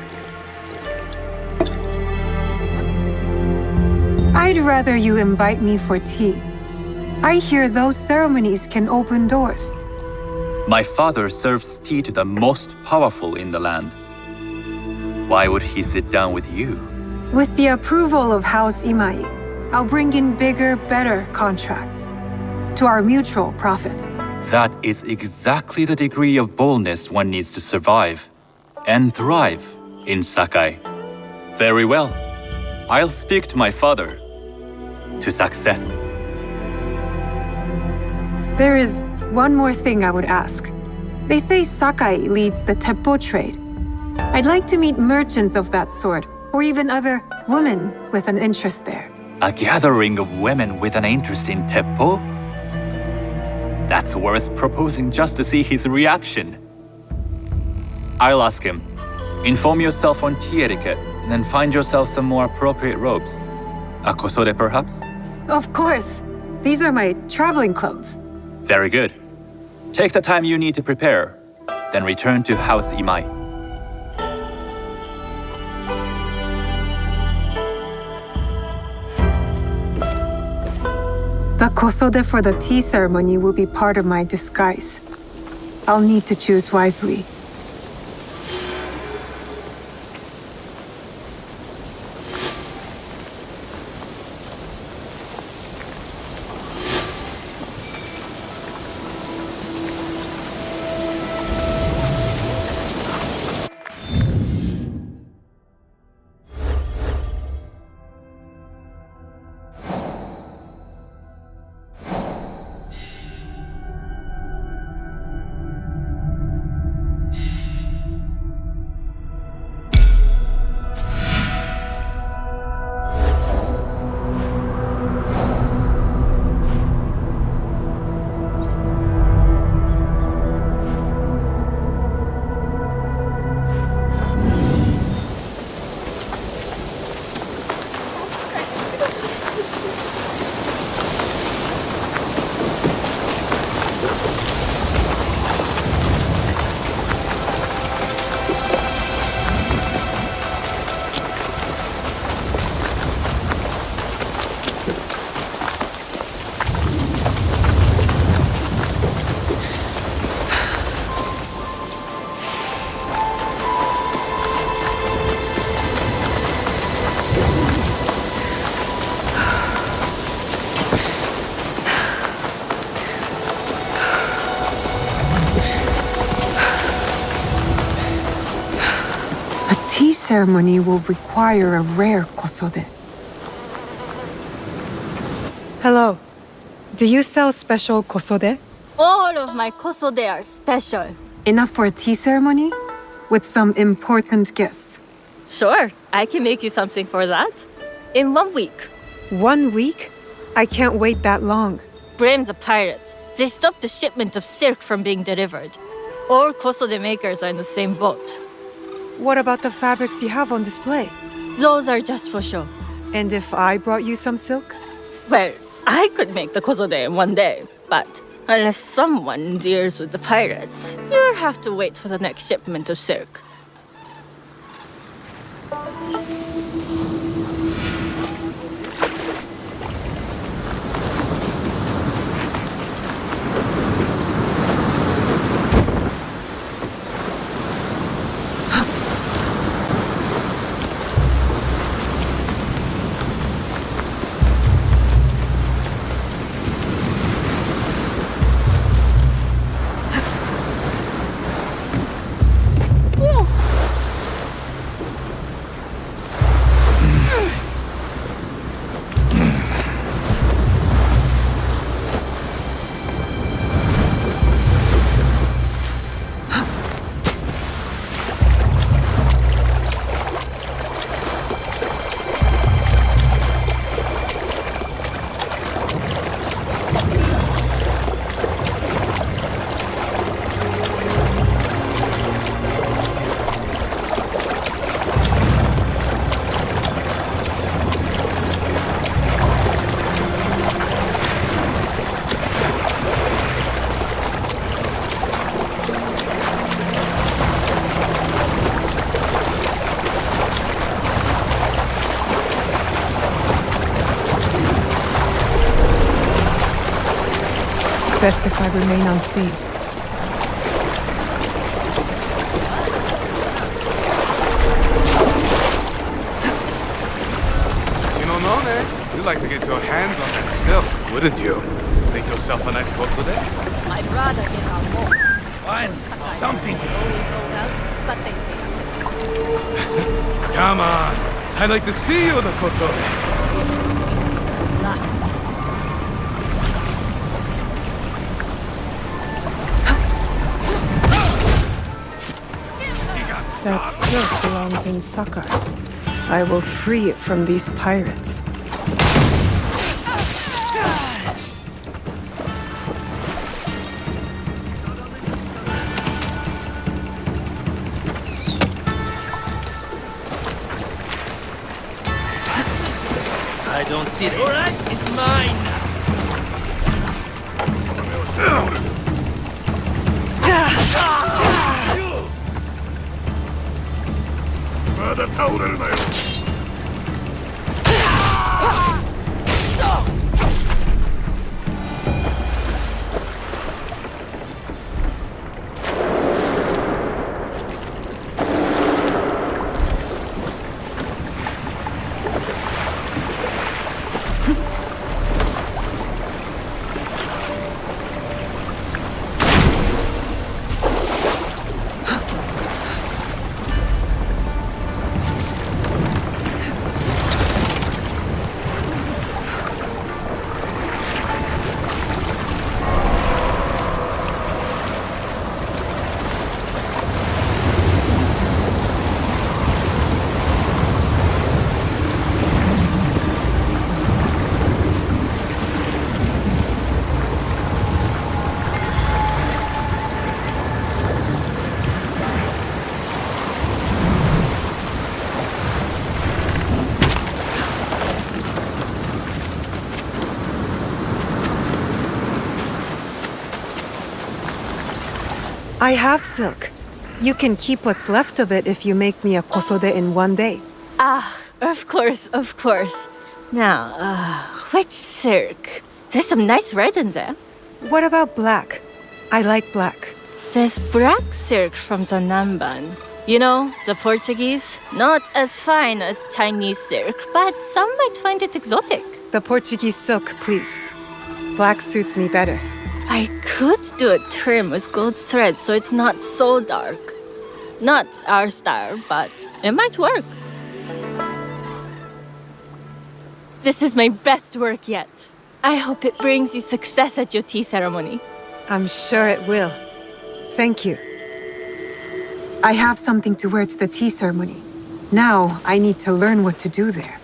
Speaker 1: I'd rather you invite me for tea. I hear those ceremonies can open doors.
Speaker 15: My father serves tea to the most powerful in the land. Why would he sit down with you?
Speaker 1: With the approval of House Imai, I'll bring in bigger, better contracts. To our mutual profit.
Speaker 15: That is exactly the degree of boldness one needs to survive and thrive in Sakai. Very well. I'll speak to my father. To success.
Speaker 1: There is one more thing I would ask. They say Sakai leads the Teppo trade. I'd like to meet merchants of that sort, or even other women with an interest there.
Speaker 15: A gathering of women with an interest in Teppo? That's worth proposing just to see his reaction. I'll ask him. Inform yourself on tea etiquette, and then find yourself some more appropriate robes. A kosore, perhaps?
Speaker 1: Of course. These are my traveling clothes.
Speaker 15: Very good. Take the time you need to prepare. then return to House Imai.
Speaker 1: The kosode for the tea ceremony will be part of my disguise. I'll need to choose wisely. Tea ceremony will require a rare kosode. Hello. Do you sell special kosode?
Speaker 16: All of my kosode are special.
Speaker 1: Enough for a tea ceremony? With some important guests?
Speaker 16: Sure, I can make you something for that. In 1 week.
Speaker 1: 1 week? I can't wait that long.
Speaker 16: Blame the pirates. They stopped the shipment of silk from being delivered. All kosode makers are in the same boat.
Speaker 1: What about the fabrics you have on display?
Speaker 16: Those are just for show.
Speaker 1: And if I brought you some silk?
Speaker 16: Well, I could make the kosode in 1 day, but unless someone deals with the pirates, you'll have to wait for the next shipment of silk.
Speaker 1: Best if I remain unseen.
Speaker 6: You'd like to get your hands on that silk, wouldn't you? Make yourself a nice kosode?
Speaker 16: I'd rather get our more.
Speaker 6: Find something to do.
Speaker 16: But they
Speaker 6: Come on. I'd like to see you the kosode.
Speaker 1: That silk belongs in Sakai. I will free it from these pirates.
Speaker 9: I don't see it. All right, it's mine.
Speaker 4: だ倒れるなよ。
Speaker 1: I have silk. You can keep what's left of it if you make me a kosode in one day.
Speaker 16: Ah, of course, of course. Now, which silk? There's some nice red in there.
Speaker 1: What about black? I like black.
Speaker 16: There's black silk from the Namban. You know, the Portuguese? Not as fine as Chinese silk, but some might find it exotic.
Speaker 1: The Portuguese silk, please. Black suits me better.
Speaker 16: I could do a trim with gold thread so it's not so dark. Not our style, but it might work. This is my best work yet. I hope it brings you success at your tea ceremony.
Speaker 1: I'm sure it will. Thank you. I have something to wear to the tea ceremony. Now I need to learn what to do there.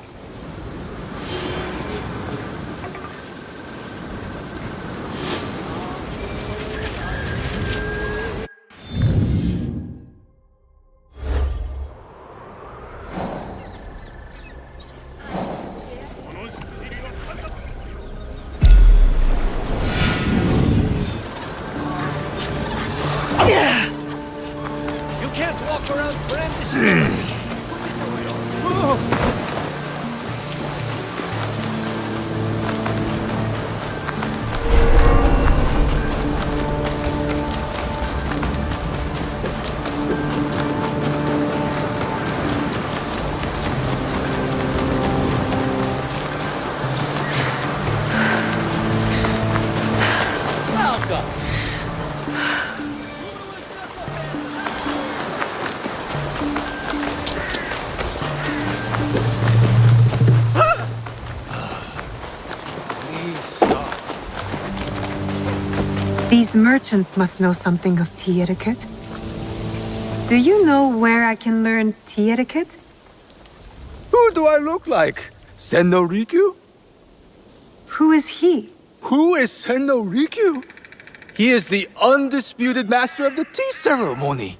Speaker 9: You can't walk around brandishing. Welcome.
Speaker 1: These merchants must know something of tea etiquette. Do you know where I can learn tea etiquette?
Speaker 17: Who do I look like? Senno Rikyu?
Speaker 1: Who is he?
Speaker 17: Who is Senno Rikyu? He is the undisputed master of the tea ceremony.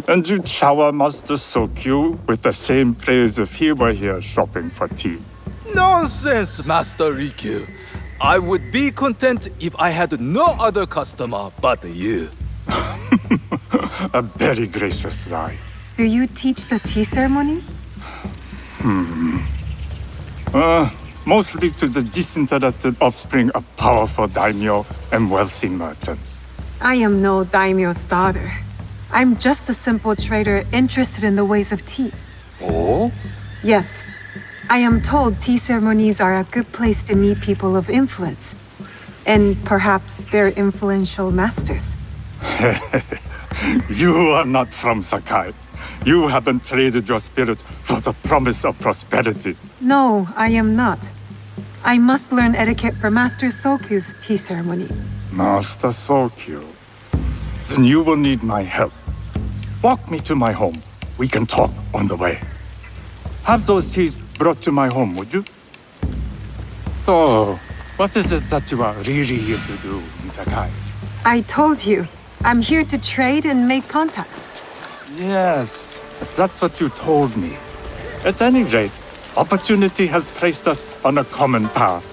Speaker 18: And you shower Master Sokyu with the same praise if he were here shopping for tea.
Speaker 17: Nonsense, Master Rikyu. I would be content if I had no other customer but you.
Speaker 18: A very gracious lie.
Speaker 1: Do you teach the tea ceremony?
Speaker 18: Mostly to the disinterested offspring of powerful daimyo and wealthy merchants.
Speaker 1: I am no daimyo's daughter. I'm just a simple trader interested in the ways of tea.
Speaker 18: Oh?
Speaker 1: Yes. I am told tea ceremonies are a good place to meet people of influence. And perhaps their influential masters.
Speaker 18: You are not from Sakai. You haven't traded your spirit for the promise of prosperity.
Speaker 1: No, I am not. I must learn etiquette for Master Sokyu's tea ceremony.
Speaker 18: Master Sokyu. Then you will need my help. Walk me to my home. We can talk on the way. Have those teas brought to my home, would you? So, what is it that you are really here to do in Sakai?
Speaker 1: I told you, I'm here to trade and make contacts.
Speaker 18: Yes, that's what you told me. At any rate, opportunity has placed us on a common path.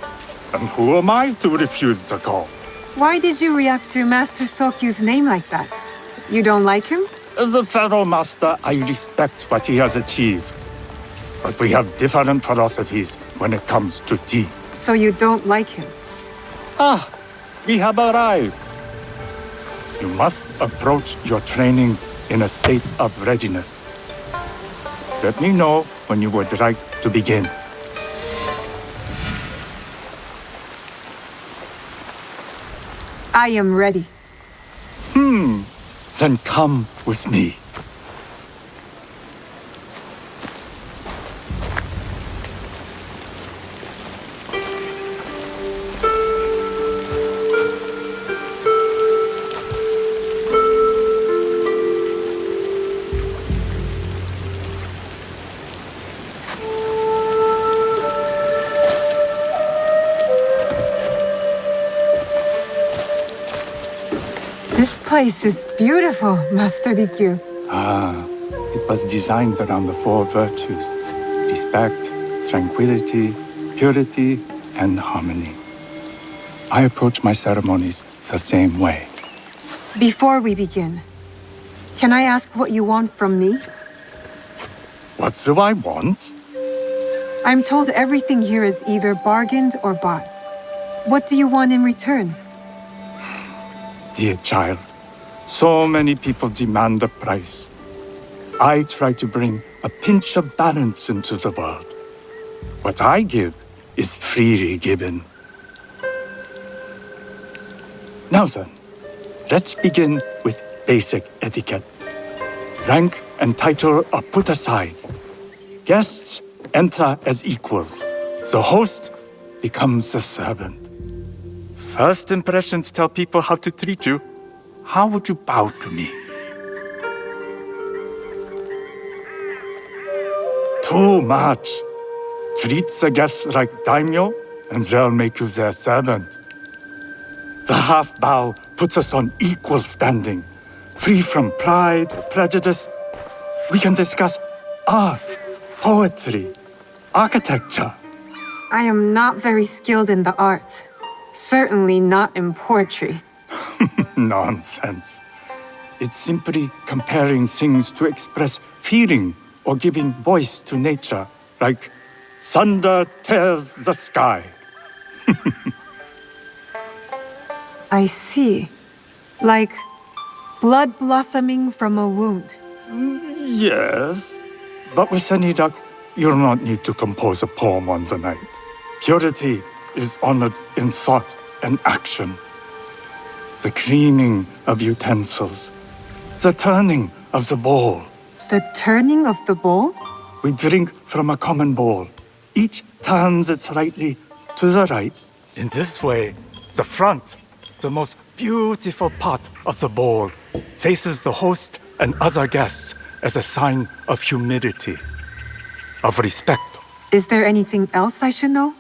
Speaker 18: And who am I to refuse the call?
Speaker 1: Why did you react to Master Sokyu's name like that? You don't like him?
Speaker 18: As a Pharaoh master, I respect what he has achieved. But we have different philosophies when it comes to tea.
Speaker 1: So you don't like him?
Speaker 18: Ah, we have arrived. You must approach your training in a state of readiness. Let me know when you would like to begin.
Speaker 1: I am ready.
Speaker 18: Then come with me.
Speaker 1: This place is beautiful, Master Rikyu.
Speaker 18: It was designed around the four virtues: respect, tranquility, purity, and harmony. I approach my ceremonies the same way.
Speaker 1: Before we begin, can I ask what you want from me?
Speaker 18: What do I want?
Speaker 1: I'm told everything here is either bargained or bought. What do you want in return?
Speaker 18: Dear child, so many people demand a price. I try to bring a pinch of balance into the world. What I give is freely given. Now then, let's begin with basic etiquette. Rank and title are put aside. Guests enter as equals. The host becomes the servant. First impressions tell people how to treat you. How would you bow to me? Too much. Treat the guests like daimyo, and they'll make you their servant. The half bow puts us on equal standing, free from pride or prejudice. We can discuss art, poetry, architecture.
Speaker 1: I am not very skilled in the arts. Certainly not in poetry.
Speaker 18: Nonsense. It's simply comparing things to express feeling or giving voice to nature, like thunder tears the sky.
Speaker 1: I see. Like blood blossoming from a wound.
Speaker 18: Yes, but with any luck, you'll not need to compose a poem on the night. Purity is honored in thought and action. The cleaning of utensils, the turning of the bowl.
Speaker 1: The turning of the bowl?
Speaker 18: We drink from a common bowl. Each turns it slightly to the right. In this way, the front, the most beautiful part of the bowl, faces the host and other guests as a sign of humility, of respect.
Speaker 1: Is there anything else I should know?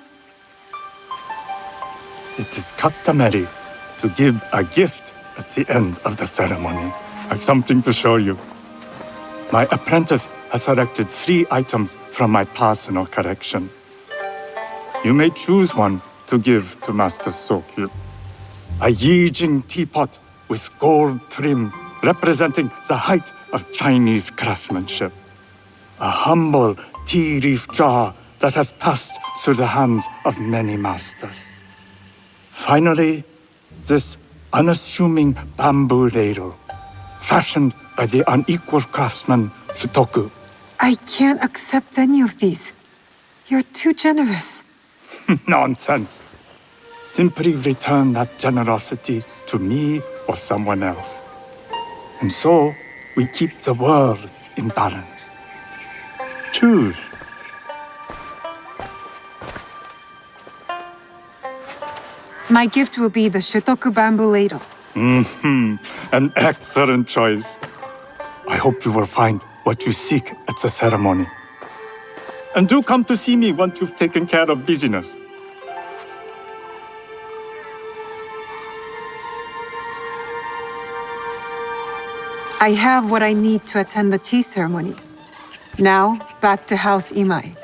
Speaker 18: It is customary to give a gift at the end of the ceremony. I've something to show you. My apprentice has selected 3 items from my personal collection. You may choose one to give to Master Sokyu. A Yijing teapot with gold trim representing the height of Chinese craftsmanship. A humble tea leaf jar that has passed through the hands of many masters. Finally, this unassuming bamboo ladle, fashioned by the unequal craftsman Shitoku.
Speaker 1: I can't accept any of these. You're too generous.
Speaker 18: Nonsense. Simply return that generosity to me or someone else. And so, we keep the world in balance. Choose.
Speaker 1: My gift will be the Shitoku bamboo ladle.
Speaker 18: An excellent choice. I hope you will find what you seek at the ceremony. And do come to see me once you've taken care of business.
Speaker 1: I have what I need to attend the tea ceremony. Now, back to House Imai.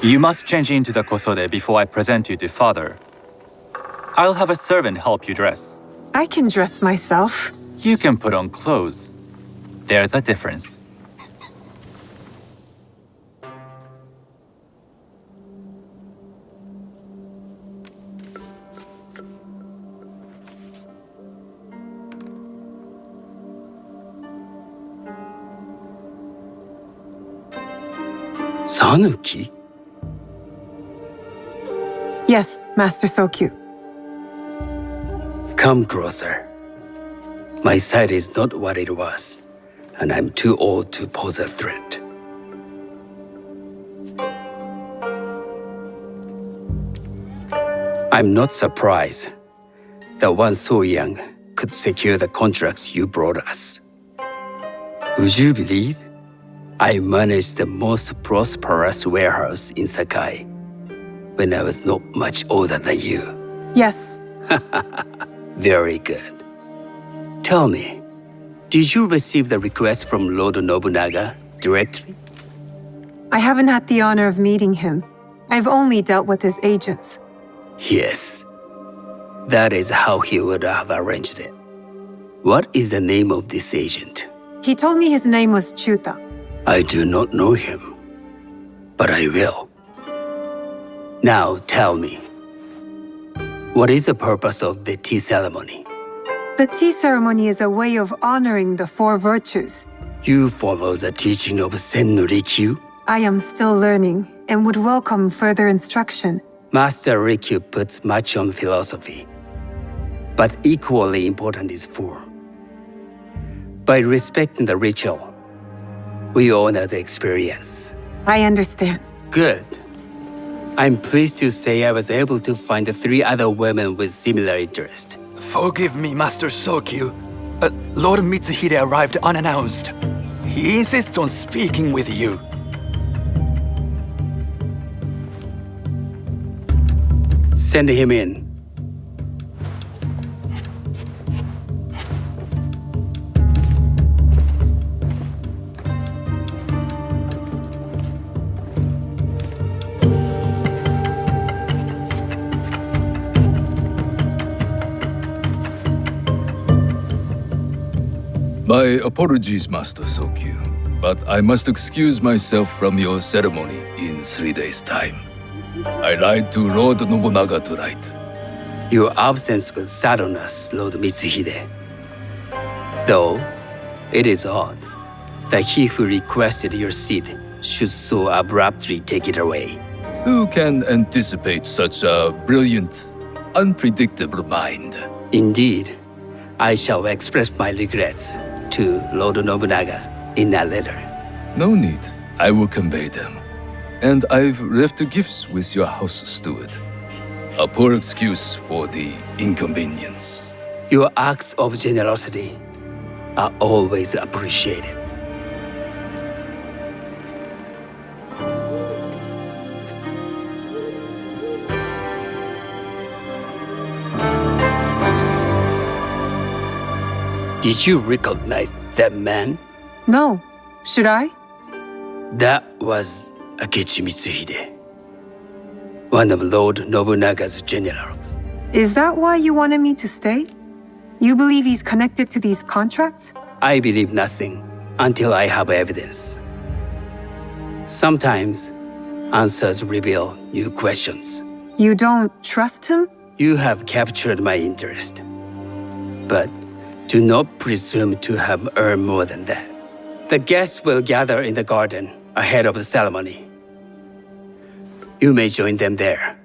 Speaker 15: You must change into the kosode before I present you to father. I'll have a servant help you dress.
Speaker 1: I can dress myself.
Speaker 15: You can put on clothes. There's a difference.
Speaker 8: Sanuki?
Speaker 1: Yes, Master Sokyu.
Speaker 8: Come closer. My sight is not what it was, and I'm too old to pose a threat. I'm not surprised that one so young could secure the contracts you brought us. Would you believe I managed the most prosperous warehouse in Sakai when I was not much older than you?
Speaker 1: Yes.
Speaker 8: Very good. Tell me, did you receive the request from Lord Nobunaga directly?
Speaker 1: I haven't had the honor of meeting him. I've only dealt with his agents.
Speaker 8: Yes. That is how he would have arranged it. What is the name of this agent?
Speaker 1: He told me his name was Chuta.
Speaker 8: I do not know him, but I will. Now tell me, what is the purpose of the tea ceremony?
Speaker 1: The tea ceremony is a way of honoring the four virtues.
Speaker 8: You follow the teaching of Senno Rikyu?
Speaker 1: I am still learning and would welcome further instruction.
Speaker 8: Master Rikyu puts much on philosophy, but equally important is form. By respecting the ritual, we honor the experience.
Speaker 1: I understand.
Speaker 8: Good. I'm pleased to say I was able to find 3 other women with similar interest.
Speaker 7: Forgive me, Master Sokyu. Lord Mitsuhide arrived unannounced. He insists on speaking with you.
Speaker 8: Send him in.
Speaker 17: My apologies, Master Sokyu, but I must excuse myself from your ceremony in 3 days' time. I lied to Lord Nobunaga tonight.
Speaker 8: Your absence will sadden us, Lord Mitsuhide. Though, it is odd that he who requested your seat should so abruptly take it away.
Speaker 17: Who can anticipate such a brilliant, unpredictable mind?
Speaker 8: Indeed, I shall express my regrets to Lord Nobunaga in a letter.
Speaker 17: No need. I will convey them. And I've left the gifts with your house steward. A poor excuse for the inconvenience.
Speaker 8: Your acts of generosity are always appreciated. Did you recognize that man?
Speaker 1: No. Should I?
Speaker 8: That was Akechi Mitsuhide, one of Lord Nobunaga's generals.
Speaker 1: Is that why you wanted me to stay? You believe he's connected to these contracts?
Speaker 8: I believe nothing until I have evidence. Sometimes, answers reveal new questions.
Speaker 1: You don't trust him?
Speaker 8: You have captured my interest. But do not presume to have earned more than that. The guests will gather in the garden ahead of the ceremony. You may join them there.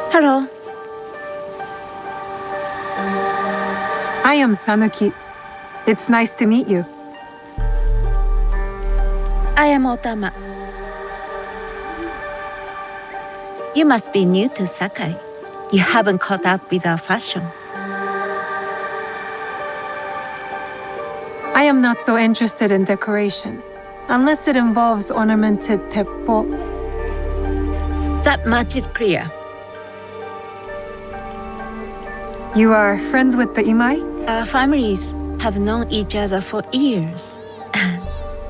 Speaker 16: Hello.
Speaker 1: I am Sanuki. It's nice to meet you.
Speaker 19: I am Otama. You must be new to Sakai. You haven't caught up with our fashion.
Speaker 1: I am not so interested in decoration, unless it involves ornamented teppo.
Speaker 19: That much is clear.
Speaker 1: You are friends with the imai?
Speaker 19: Our families have known each other for years.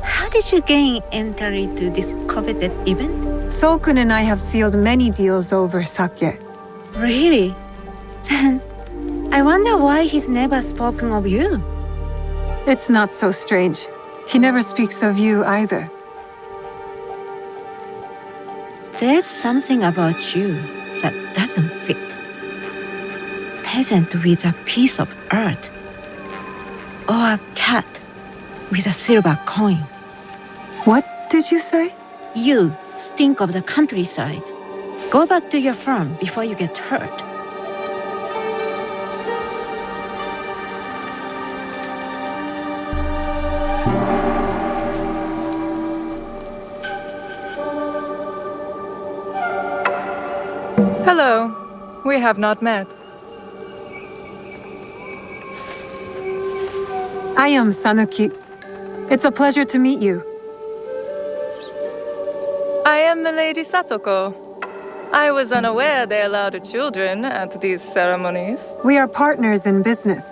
Speaker 19: How did you gain entry to this coveted event?
Speaker 1: Solkun and I have sealed many deals over sake.
Speaker 19: Really? Then I wonder why he's never spoken of you.
Speaker 1: It's not so strange. He never speaks of you either.
Speaker 19: There's something about you that doesn't fit. Peasant with a piece of earth. Or a cat with a silver coin.
Speaker 1: What did you say?
Speaker 19: You stink of the countryside. Go back to your farm before you get hurt.
Speaker 20: Hello. We have not met.
Speaker 1: I am Sanuki. It's a pleasure to meet you.
Speaker 20: I am Milady Satoko. I was unaware they allowed children at these ceremonies.
Speaker 1: We are partners in business.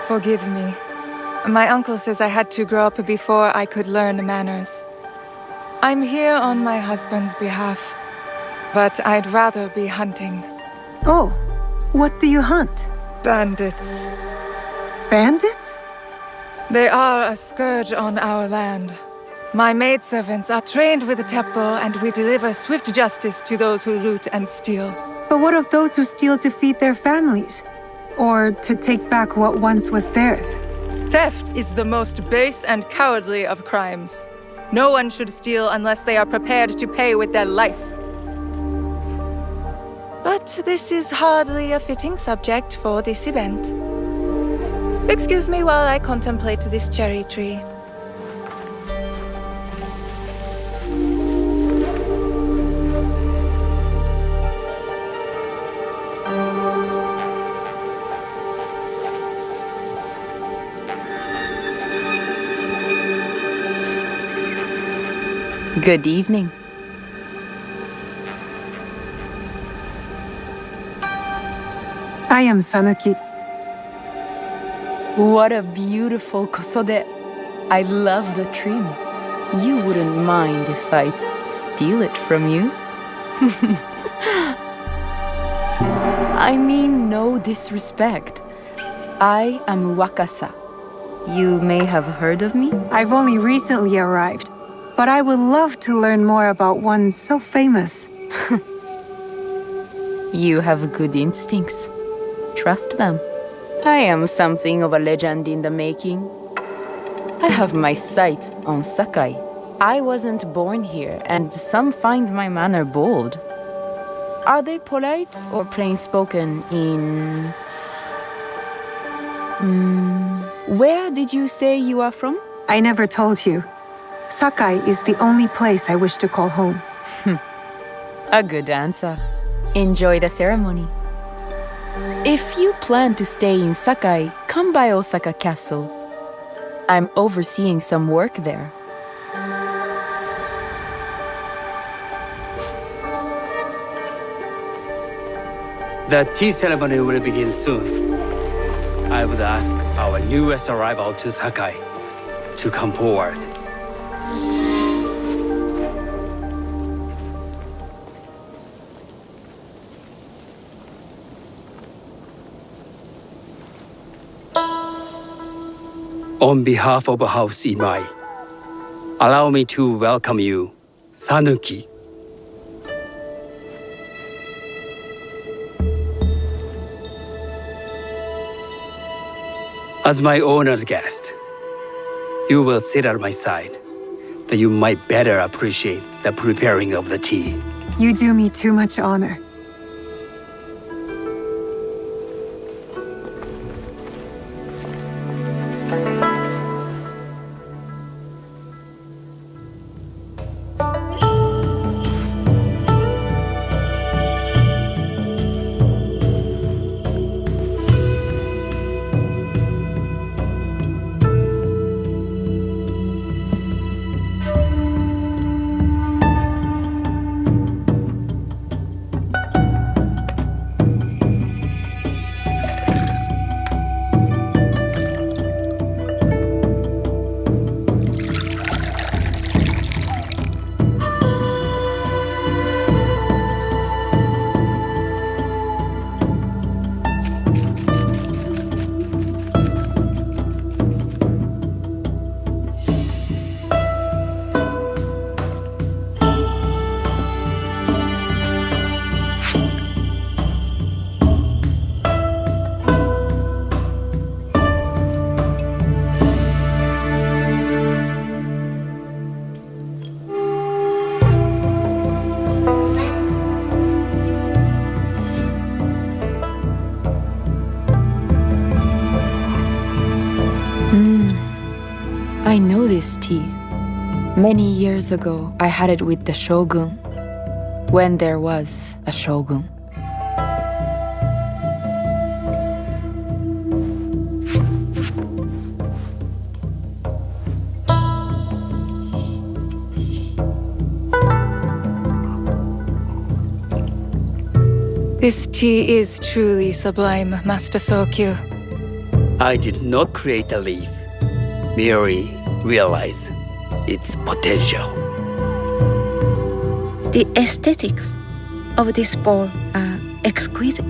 Speaker 20: Forgive me. My uncle says I had to grow up before I could learn manners. I'm here on my husband's behalf, but I'd rather be hunting.
Speaker 1: Oh, what do you hunt?
Speaker 20: Bandits.
Speaker 1: Bandits?
Speaker 20: They are a scourge on our land. My maidservants are trained with the teppo, and we deliver swift justice to those who loot and steal.
Speaker 1: But what of those who steal to feed their families? Or to take back what once was theirs?
Speaker 20: Theft is the most base and cowardly of crimes. No one should steal unless they are prepared to pay with their life. But this is hardly a fitting subject for this event. Excuse me while I contemplate this cherry tree.
Speaker 21: Good evening.
Speaker 1: I am Sanuki.
Speaker 21: What a beautiful kosode. I love the trim. You wouldn't mind if I steal it from you? I mean no disrespect. I am Wakasa. You may have heard of me?
Speaker 1: I've only recently arrived, but I would love to learn more about one so famous.
Speaker 21: You have good instincts. Trust them. I am something of a legend in the making. I have my sights on Sakai. I wasn't born here, and some find my manner bold. Are they polite or plain-spoken in... Where did you say you are from?
Speaker 1: I never told you. Sakai is the only place I wish to call home.
Speaker 21: A good answer. Enjoy the ceremony. If you plan to stay in Sakai, come by Osaka Castle. I'm overseeing some work there.
Speaker 8: The tea ceremony will begin soon. I would ask our newest arrival to Sakai to come forward. On behalf of House Imai, allow me to welcome you, Sanuki. As my honored guest, you will sit at my side, that you might better appreciate the preparing of the tea.
Speaker 1: You do me too much honor.
Speaker 21: I know this tea. Many years ago, I had it with the shogun, when there was a shogun.
Speaker 20: This tea is truly sublime, Master Sokyu.
Speaker 8: I did not create a leaf, merely realize its potential.
Speaker 19: The aesthetics of this bowl are exquisite.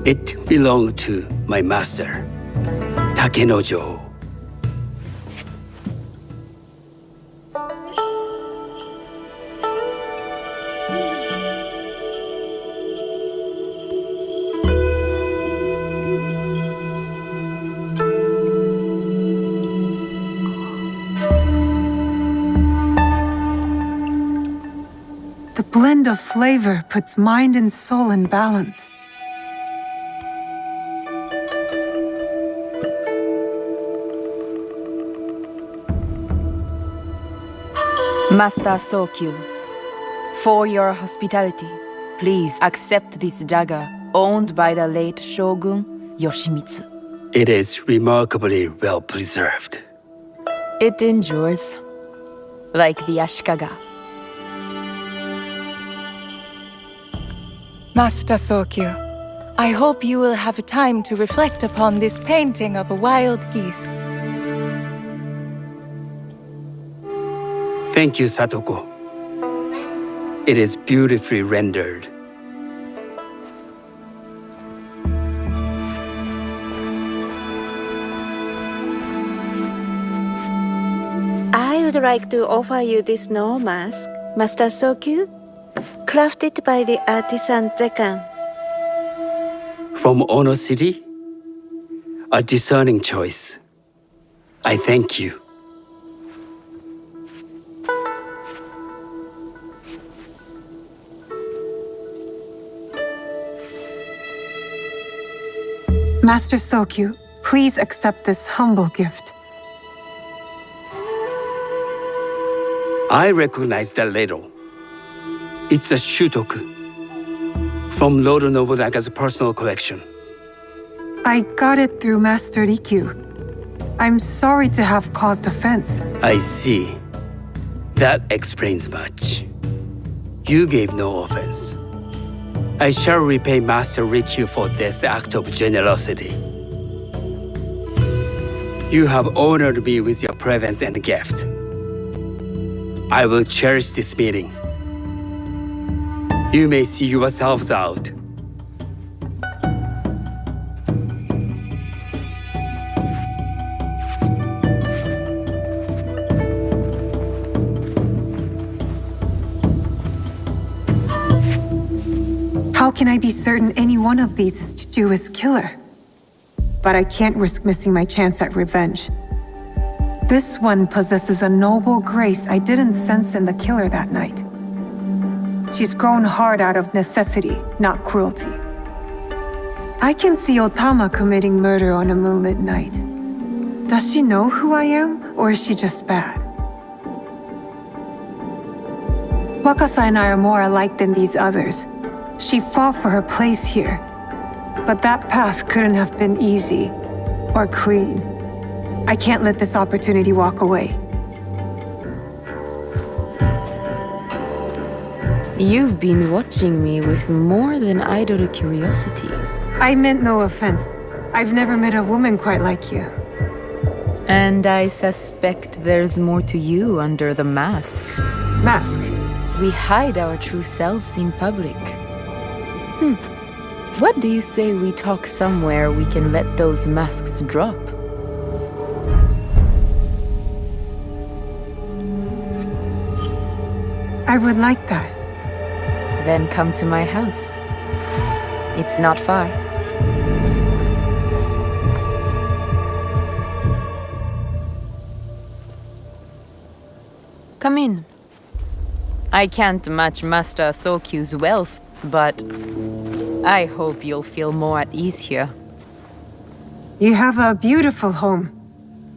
Speaker 8: It belonged to my master, Takenojo.
Speaker 1: The blend of flavor puts mind and soul in balance.
Speaker 21: Master Sokyu, for your hospitality, please accept this dagger owned by the late Shogun Yoshimitsu.
Speaker 8: It is remarkably well preserved.
Speaker 21: It endures, like the Ashikaga.
Speaker 20: Master Sokyu, I hope you will have time to reflect upon this painting of a wild geese.
Speaker 8: Thank you, Satoko. It is beautifully rendered.
Speaker 19: I would like to offer you this snow mask, Master Sokyu, crafted by the artisan Zekan.
Speaker 8: From Ono City? A discerning choice. I thank you.
Speaker 1: Master Sokyu, please accept this humble gift.
Speaker 8: I recognize the ladle. It's a shutoku from Lord Nobunaga's personal collection.
Speaker 1: I got it through Master Rikyu. I'm sorry to have caused offense.
Speaker 8: I see. That explains much. You gave no offense. I shall repay Master Rikyu for this act of generosity. You have honored me with your presence and gift. I will cherish this meeting. You may see yourselves out.
Speaker 1: How can I be certain any one of these is to do his killer? But I can't risk missing my chance at revenge. This one possesses a noble grace I didn't sense in the killer that night. She's grown hard out of necessity, not cruelty. I can see Otama committing murder on a moonlit night. Does she know who I am, or is she just bad? Wakasa and I are more alike than these others. She fought for her place here. But that path couldn't have been easy or clean. I can't let this opportunity walk away.
Speaker 21: You've been watching me with more than idle curiosity.
Speaker 1: I meant no offense. I've never met a woman quite like you.
Speaker 21: And I suspect there's more to you under the mask.
Speaker 1: Mask?
Speaker 21: We hide our true selves in public. What do you say we talk somewhere we can let those masks drop?
Speaker 1: I would like that.
Speaker 21: Then come to my house. It's not far. Come in. I can't match Master Sokyu's wealth, but I hope you'll feel more at ease here.
Speaker 1: You have a beautiful home.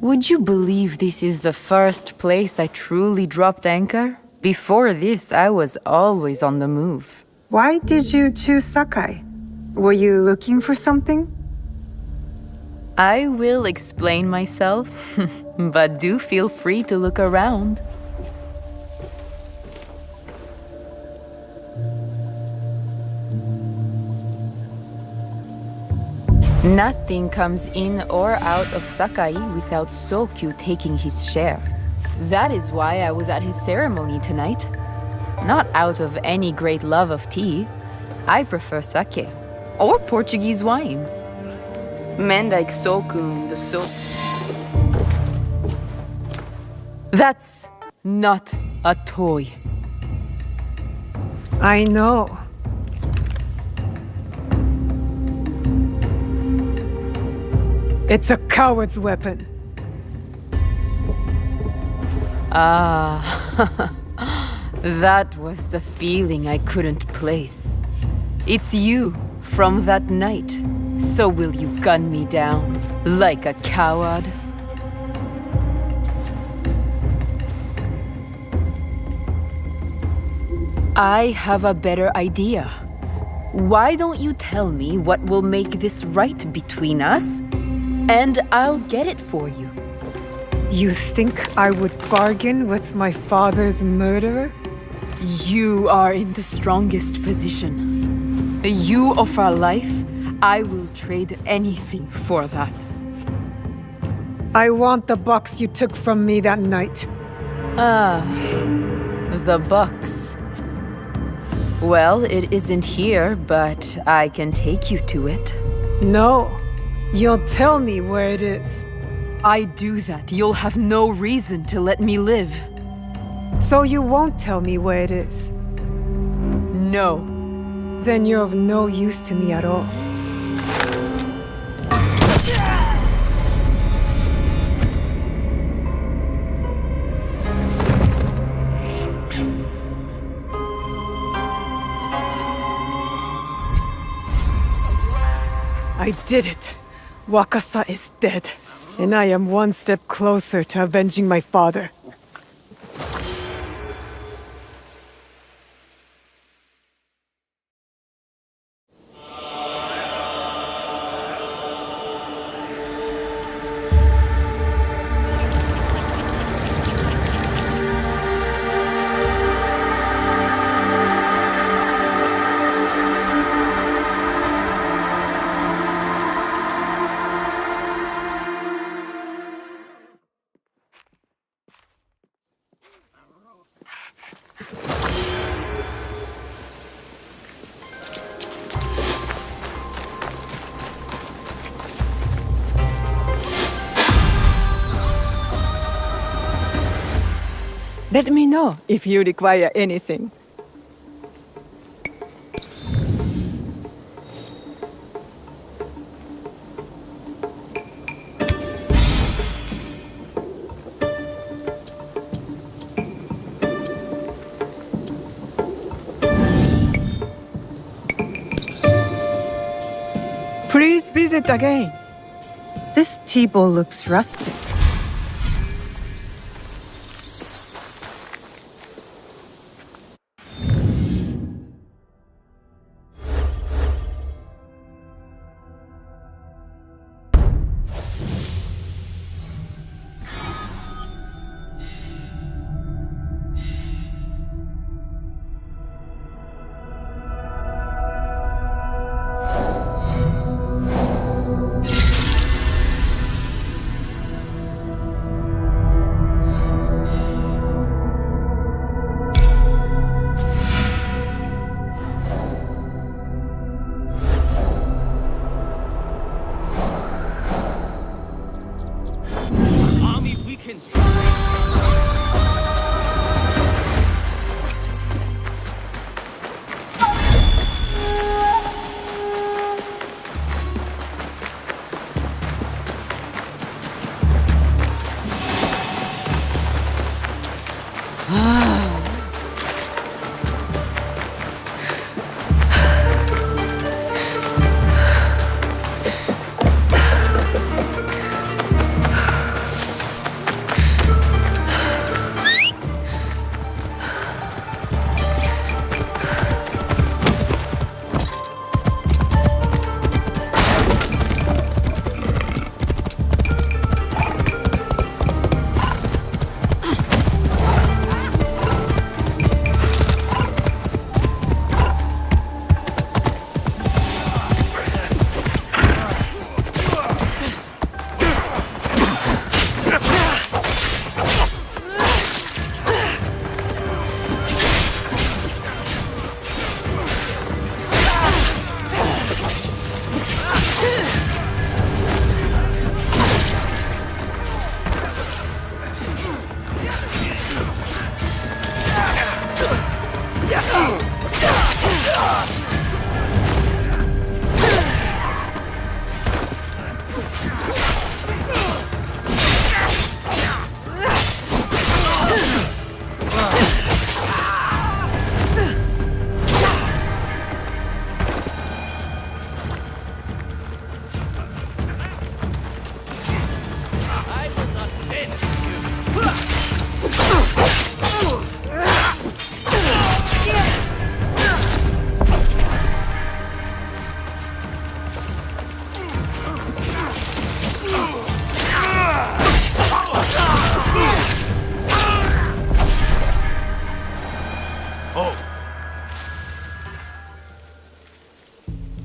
Speaker 21: Would you believe this is the first place I truly dropped anchor? Before this, I was always on the move.
Speaker 1: Why did you choose Sakai? Were you looking for something?
Speaker 21: I will explain myself, but do feel free to look around. Nothing comes in or out of Sakai without Sokyu taking his share. That is why I was at his ceremony tonight. Not out of any great love of tea. I prefer sake, or Portuguese wine. Men like Sokun, the That's not a toy.
Speaker 1: I know. It's a coward's weapon.
Speaker 21: Ah, that was the feeling I couldn't place. It's you from that night. So will you gun me down like a coward? I have a better idea. Why don't you tell me what will make this right between us, and I'll get it for you.
Speaker 1: You think I would bargain with my father's murderer?
Speaker 21: You are in the strongest position. You offer life, I will trade anything for that.
Speaker 1: I want the box you took from me that night.
Speaker 21: Ah, the box. Well, it isn't here, but I can take you to it.
Speaker 1: No. You'll tell me where it is.
Speaker 21: I do that, you'll have no reason to let me live.
Speaker 1: So you won't tell me where it is?
Speaker 21: No.
Speaker 1: Then you're of no use to me at all. I did it. Wakasa is dead, and I am one step closer to avenging my father.
Speaker 2: Let me know if you require anything. Please visit again.
Speaker 1: This tea bowl looks rustic.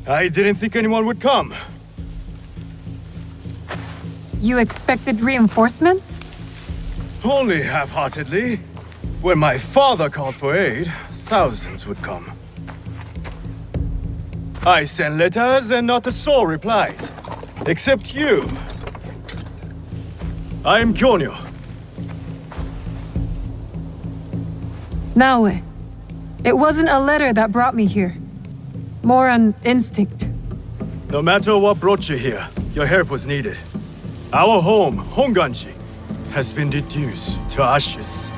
Speaker 13: I didn't think anyone would come.
Speaker 1: You expected reinforcements?
Speaker 13: Only half-heartedly. When my father called for aid, thousands would come. I sent letters and not a soul replies. Except you. I am Kyonyo.
Speaker 1: Naoe, it wasn't a letter that brought me here. More an instinct.
Speaker 13: No matter what brought you here, your help was needed. Our home, Honganji, has been reduced to ashes.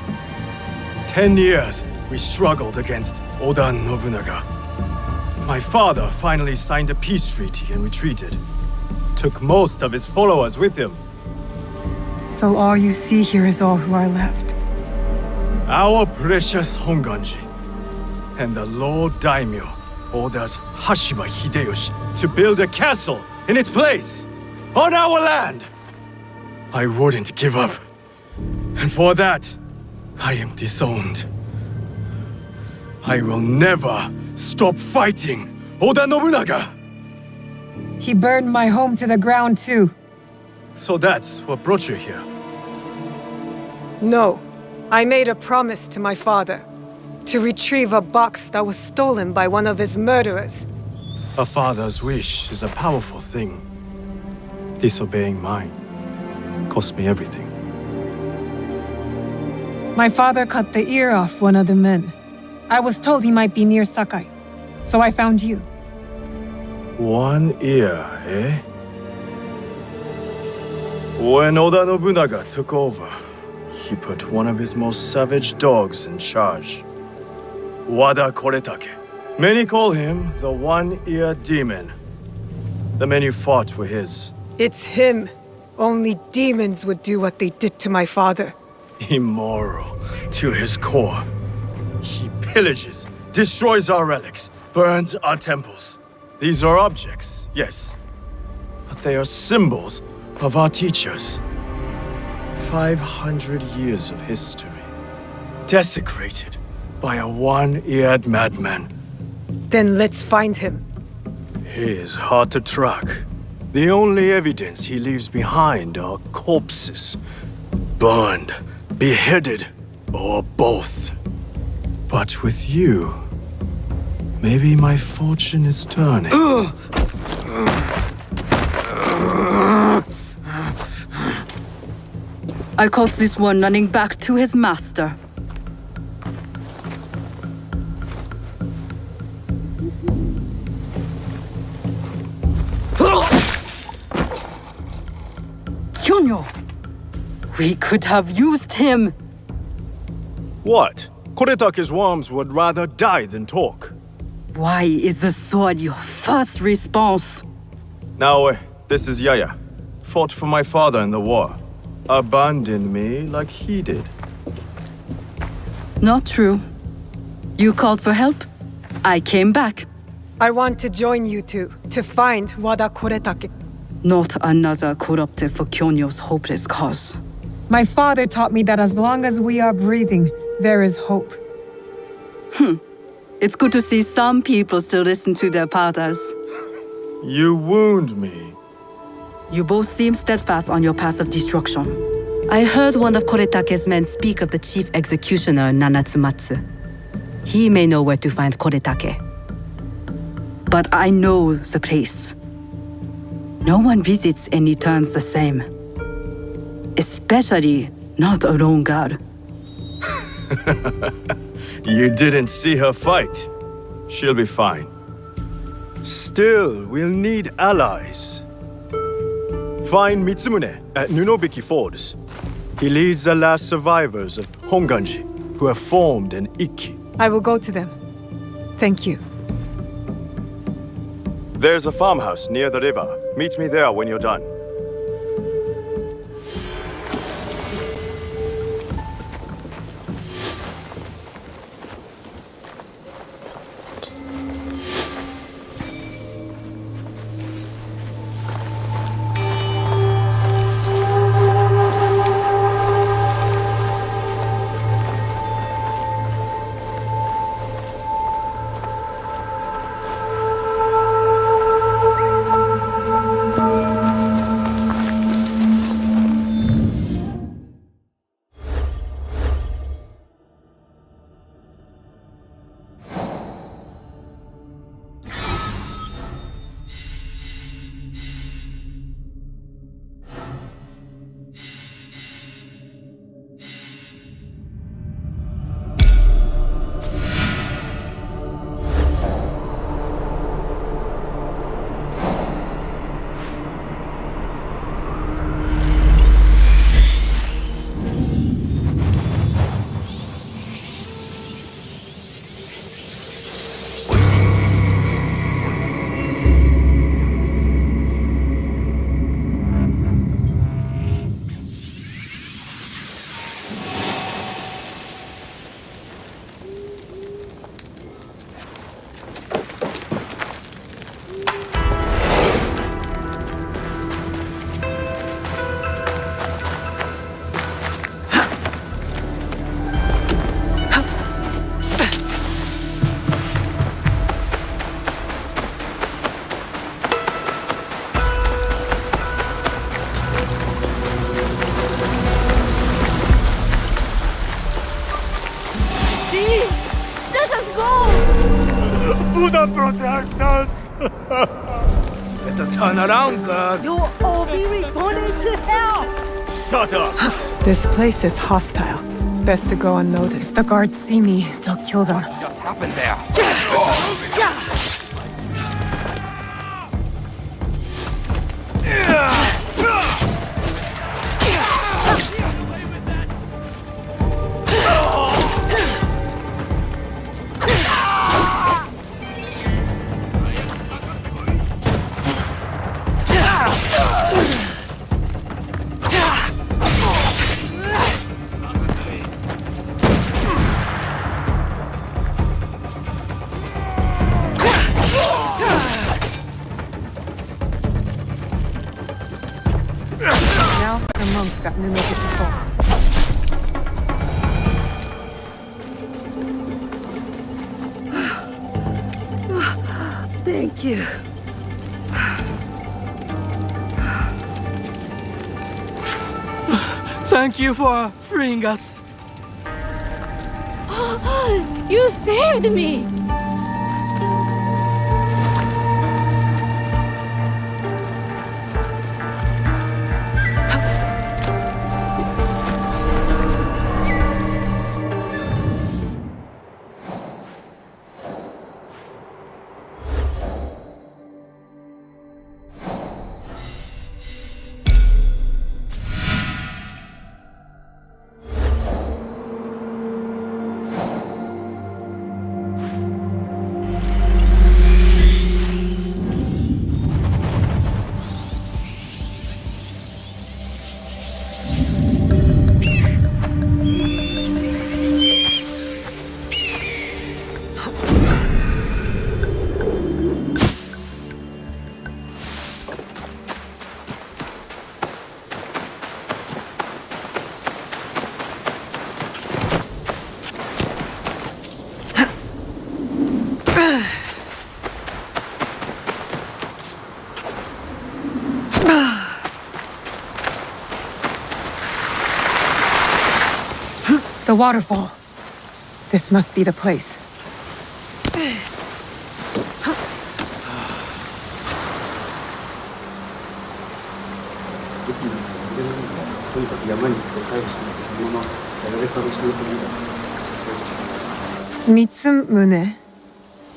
Speaker 13: 10 years we struggled against Oda Nobunaga. My father finally signed a peace treaty and retreated. Took most of his followers with him.
Speaker 1: So all you see here is all who are left.
Speaker 13: Our precious Honganji. And the Lord Daimyo orders Hashiba Hideyoshi to build a castle in its place, on our land. I wouldn't give up. And for that, I am disowned. I will never stop fighting Oda Nobunaga!
Speaker 1: He burned my home to the ground too.
Speaker 13: So that's what brought you here?
Speaker 1: No. I made a promise to my father to retrieve a box that was stolen by one of his murderers.
Speaker 13: A father's wish is a powerful thing. Disobeying mine cost me everything.
Speaker 1: My father cut the ear off one of the men. I was told he might be near Sakai, so I found you.
Speaker 13: One ear, eh? When Oda Nobunaga took over, he put one of his most savage dogs in charge. Wada Koretake. Many call him the One-Ear Demon. The men you fought were his.
Speaker 1: It's him. Only demons would do what they did to my father.
Speaker 13: Immoral to his core. He pillages, destroys our relics, burns our temples. These are objects, yes, but they are symbols of our teachers. 500 years of history, desecrated by a one-eared madman.
Speaker 1: Then let's find him.
Speaker 13: He is hard to track. The only evidence he leaves behind are corpses. Burned, beheaded, or both. But with you, maybe my fortune is turning.
Speaker 22: I caught this one running back to his master. Kyonyo! We could have used him!
Speaker 13: What? Koretake's worms would rather die than talk.
Speaker 22: Why is the sword your first response?
Speaker 13: Now, this is Yaya. Fought for my father in the war. Abandoned me like he did.
Speaker 22: Not true. You called for help. I came back.
Speaker 1: I want to join you two to find Wada Koretake.
Speaker 22: Not another corrupted for Kyonyo's hopeless cause.
Speaker 1: My father taught me that as long as we are breathing, there is hope.
Speaker 22: It's good to see some people still listen to their fathers.
Speaker 13: You wound me.
Speaker 22: You both seem steadfast on your path of destruction. I heard one of Koretake's men speak of the chief executioner, Nanatsumatsu. He may know where to find Koretake. But I know the place. No one visits and returns the same. Especially not a lone girl.
Speaker 13: You didn't see her fight. She'll be fine. Still, we'll need allies. Find Mitsumune at Nunobiki Falls. He leads the last survivors of Honganji, who have formed an Ikki.
Speaker 1: I will go to them. Thank you.
Speaker 13: There's a farmhouse near the river. Meet me there when you're done. Buddha protect us!
Speaker 4: Better turn around, God.
Speaker 1: You'll all be reported to hell!
Speaker 4: Shut up!
Speaker 1: This place is hostile. Best to go unnoticed. If the guards see me, they'll kill them.
Speaker 7: What happened there?
Speaker 1: Now for the monks at Nunok's Falls.
Speaker 2: Thank you.
Speaker 7: Thank you for freeing us.
Speaker 16: You saved me!
Speaker 1: The waterfall. This must be the place. Mitsumune.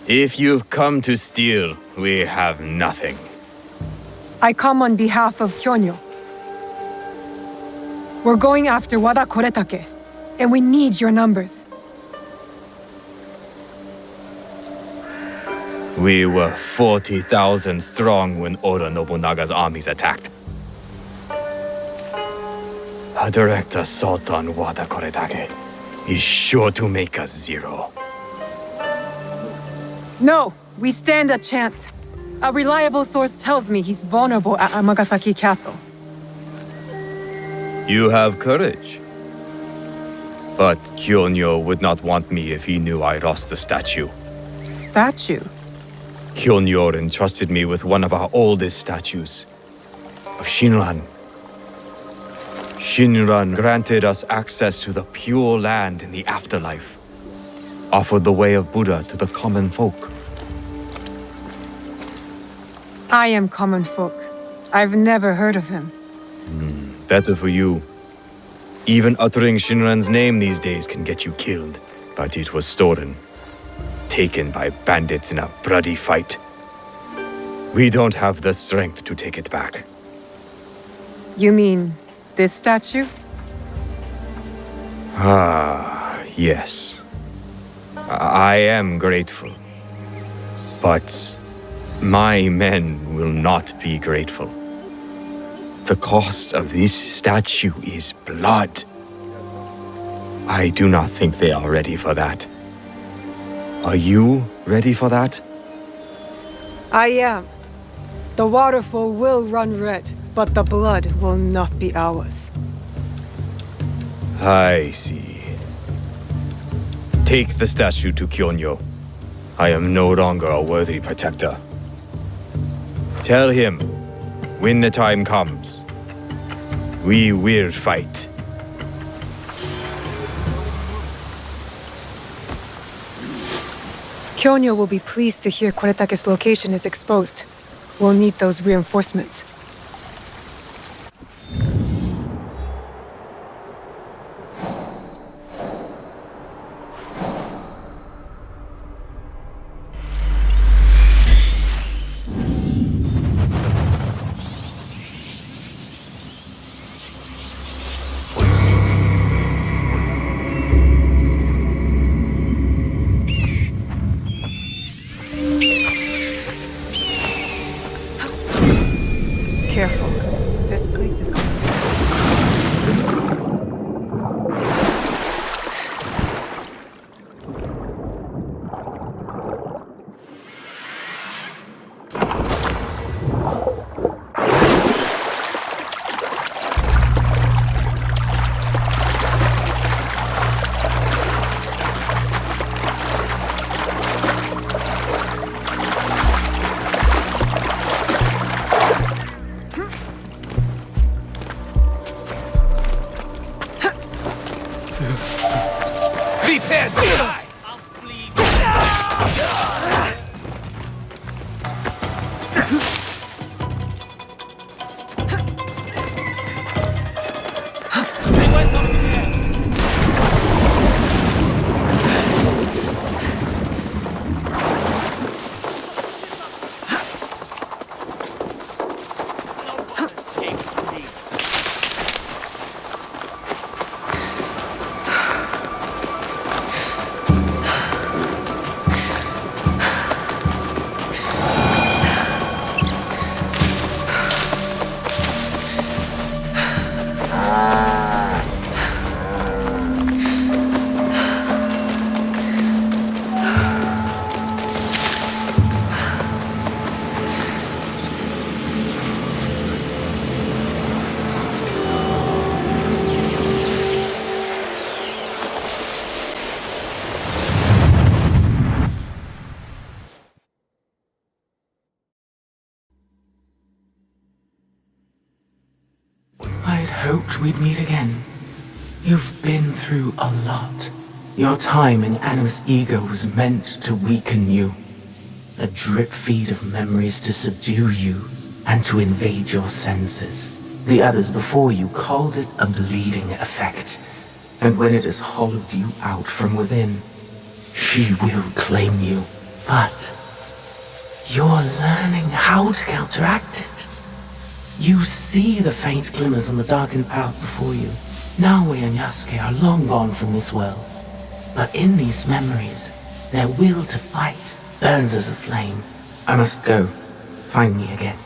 Speaker 10: If you've come to steal, we have nothing.
Speaker 1: I come on behalf of Kyonyo. We're going after Wada Koretake, and we need your numbers.
Speaker 10: We were 40,000 strong when Oda Nobunaga's armies attacked. A direct assault on Wada Koretake is sure to make us zero.
Speaker 1: No, we stand a chance. A reliable source tells me he's vulnerable at Amagasaki Castle.
Speaker 10: You have courage. But Kyonyo would not want me if he knew I lost the statue.
Speaker 1: Statue?
Speaker 10: Kyonyo entrusted me with one of our oldest statues, of Shinran. Shinran granted us access to the pure land in the afterlife, offered the way of Buddha to the common folk.
Speaker 1: I am common folk. I've never heard of him.
Speaker 10: Better for you. Even uttering Shinran's name these days can get you killed, but it was stolen. Taken by bandits in a bloody fight. We don't have the strength to take it back.
Speaker 1: You mean this statue?
Speaker 10: Ah, yes. I am grateful. But my men will not be grateful. The cost of this statue is blood. I do not think they are ready for that. Are you ready for that?
Speaker 1: I am. The waterfall will run red, but the blood will not be ours.
Speaker 10: I see. Take the statue to Kyonyo. I am no longer a worthy protector. Tell him, when the time comes, we will fight.
Speaker 1: Kyonyo will be pleased to hear Koretake's location is exposed. We'll need those reinforcements. Careful. This place is
Speaker 5: Prepare to die!
Speaker 3: I'd hoped we'd meet again. You've been through a lot. Your time in Anna's ego was meant to weaken you. A drip feed of memories to subdue you and to invade your senses. The others before you called it a bleeding effect. And when it has hollowed you out from within, she will claim you. But you're learning how to counteract it. You see the faint glimmers on the darkened path before you. Naoe and Yasuke are long gone from this world. But in these memories, their will to fight burns as a flame. I must go. Find me again.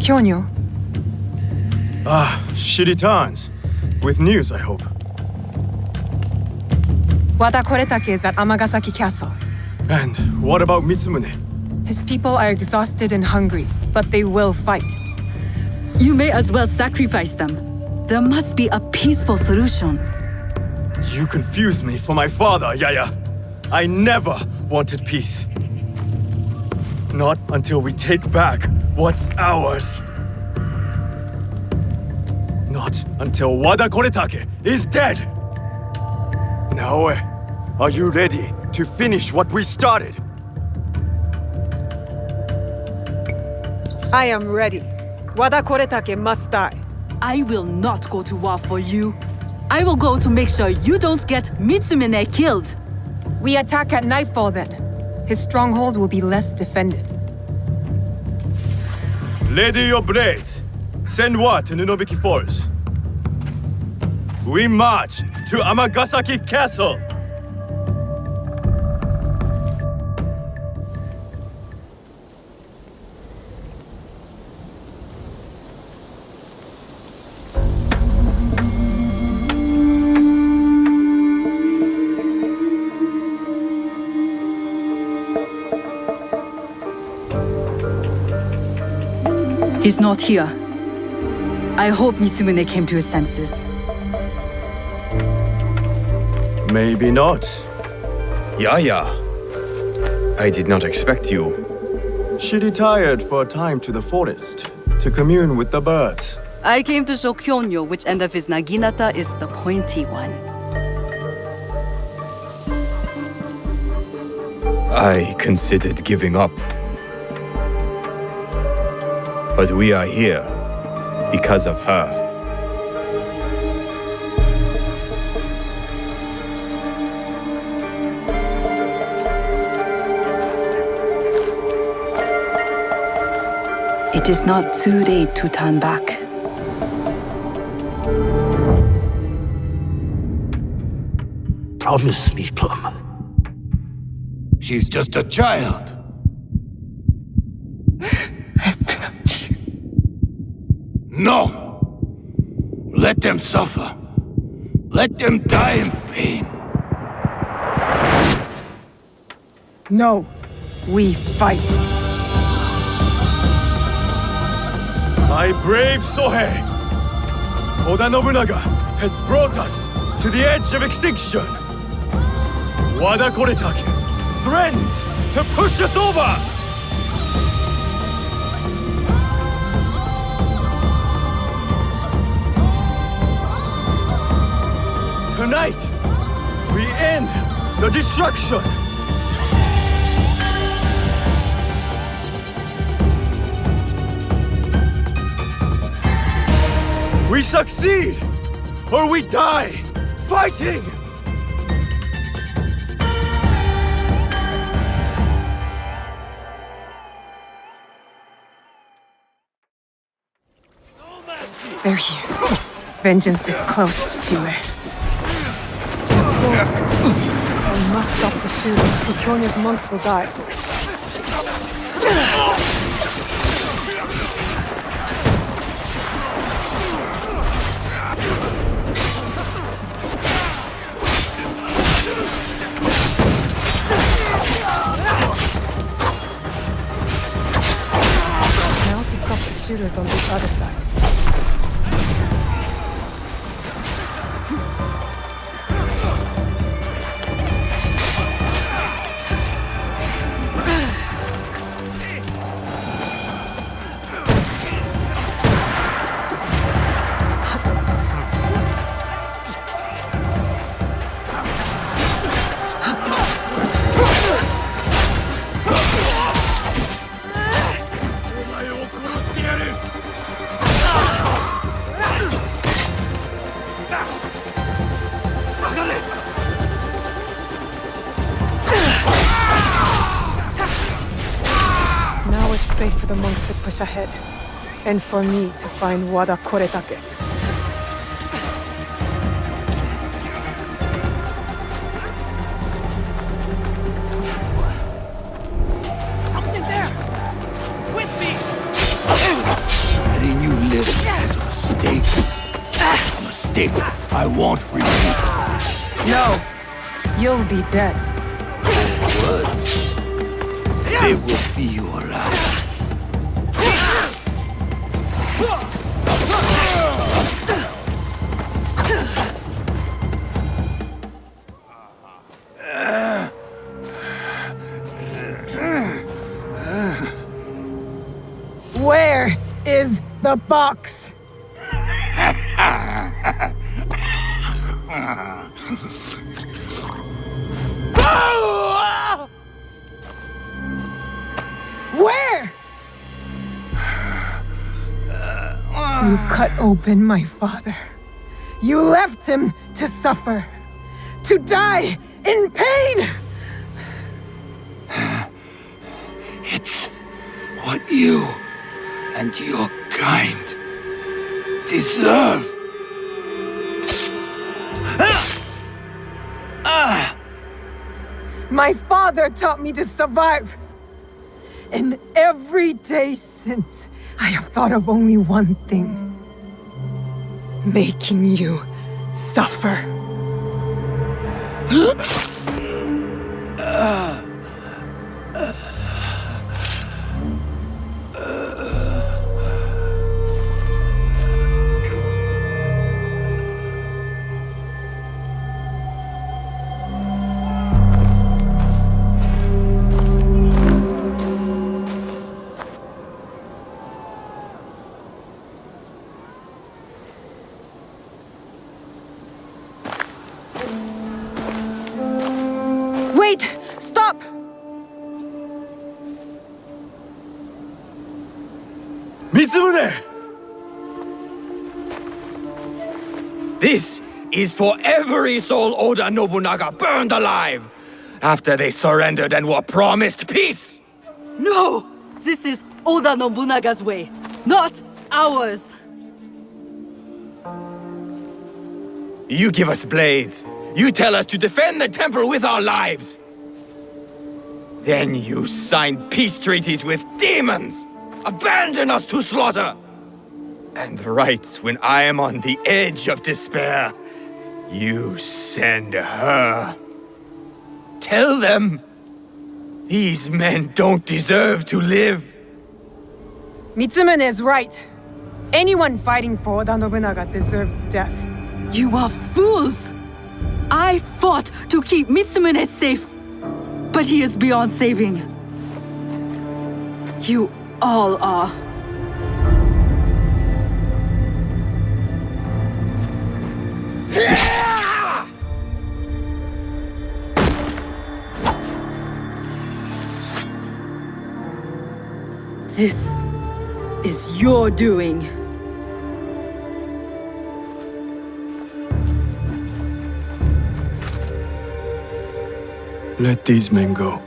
Speaker 1: Kyonyo.
Speaker 13: She returns. With news, I hope.
Speaker 1: Wada Koretake is at Amagasaki Castle.
Speaker 13: And what about Mitsumune?
Speaker 1: His people are exhausted and hungry, but they will fight.
Speaker 22: You may as well sacrifice them. There must be a peaceful solution.
Speaker 13: You confuse me for my father, Yaya. I never wanted peace. Not until we take back what's ours. Not until Wada Koretake is dead. Naoe, are you ready to finish what we started?
Speaker 1: I am ready. Wada Koretake must die.
Speaker 22: I will not go to war for you. I will go to make sure you don't get Mitsumune killed.
Speaker 1: We attack at nightfall then. His stronghold will be less defended.
Speaker 13: Ready your blades. Send word to Nunobiki Forest. We march to Amagasaki Castle.
Speaker 22: She's not here. I hope Mitsumune came to his senses.
Speaker 13: Maybe not.
Speaker 10: Yaya, I did not expect you.
Speaker 13: She retired for a time to the forest to commune with the birds.
Speaker 22: I came to show Kyonyo which end of his naginata is the pointy one.
Speaker 10: I considered giving up. But we are here because of her.
Speaker 22: It is not too late to turn back.
Speaker 4: Promise me, Plum.
Speaker 11: She's just a child. No! Let them suffer. Let them die in pain.
Speaker 1: No, we fight.
Speaker 13: My brave Sohei! Oda Nobunaga has brought us to the edge of extinction. Wada Koretake threatens to push us over! Tonight, we end the destruction! We succeed, or we die, fighting!
Speaker 1: There he is. Vengeance is close, Chile.
Speaker 2: I must stop the shooters. The Kyonya's monks will die. Now to stop the shooters on the other side. Safe for the monks to push ahead, and for me to find Wada Koretake.
Speaker 11: Something there! With me! Letting you live was a mistake. A mistake I won't repeat.
Speaker 1: No, you'll be dead.
Speaker 11: Words. They will be your last.
Speaker 1: Where is the box? Where? You cut open my father. You left him to suffer, to die in pain.
Speaker 11: It's what you and your kind deserve.
Speaker 1: My father taught me to survive. And every day since, I have thought of only one thing. Making you suffer. Wait! Stop!
Speaker 13: Mitsumune!
Speaker 10: This is for every soul Oda Nobunaga burned alive after they surrendered and were promised peace!
Speaker 22: No! This is Oda Nobunaga's way, not ours!
Speaker 10: You give us blades. You tell us to defend the temple with our lives. Then you sign peace treaties with demons. Abandon us to slaughter. And right when I am on the edge of despair, you send her. Tell them these men don't deserve to live.
Speaker 1: Mitsumune is right. Anyone fighting for Oda Nobunaga deserves death.
Speaker 22: You are fools! I fought to keep Mitsumune safe, but he is beyond saving. You all are. This is your doing.
Speaker 13: Let these men go.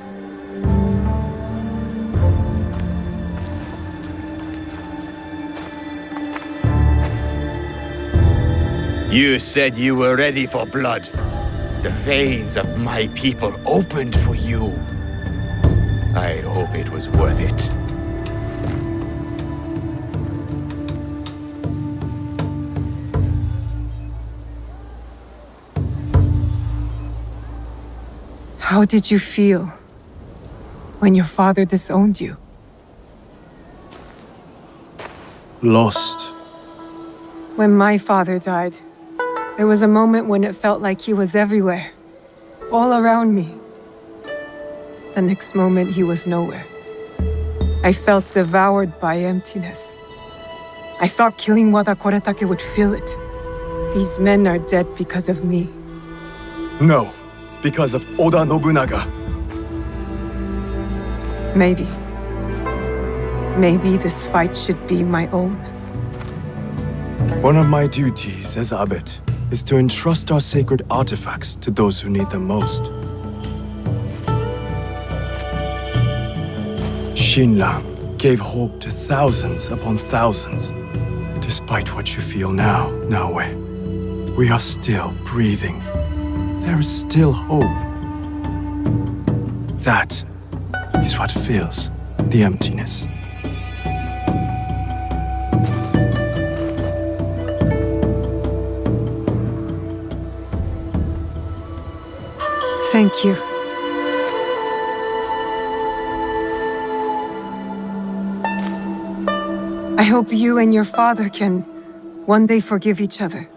Speaker 10: You said you were ready for blood. The veins of my people opened for you. I hope it was worth it.
Speaker 1: How did you feel when your father disowned you?
Speaker 13: Lost.
Speaker 1: When my father died, there was a moment when it felt like he was everywhere, all around me. The next moment, he was nowhere. I felt devoured by emptiness. I thought killing Wada Koretake would fill it. These men are dead because of me.
Speaker 13: No, because of Oda Nobunaga.
Speaker 1: Maybe. Maybe this fight should be my own.
Speaker 13: One of my duties as abbot is to entrust our sacred artifacts to those who need them most. Shinran gave hope to thousands upon thousands. Despite what you feel now, Naoe, we are still breathing. There is still hope. That is what fills the emptiness.
Speaker 1: Thank you. I hope you and your father can one day forgive each other.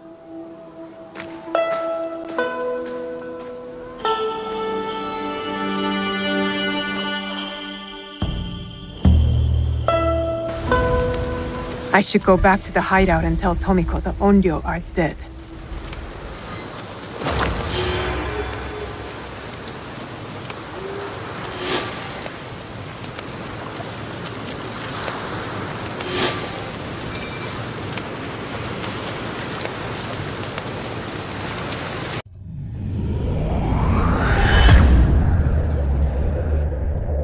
Speaker 1: I should go back to the hideout and tell Tomiko the Onryo are dead.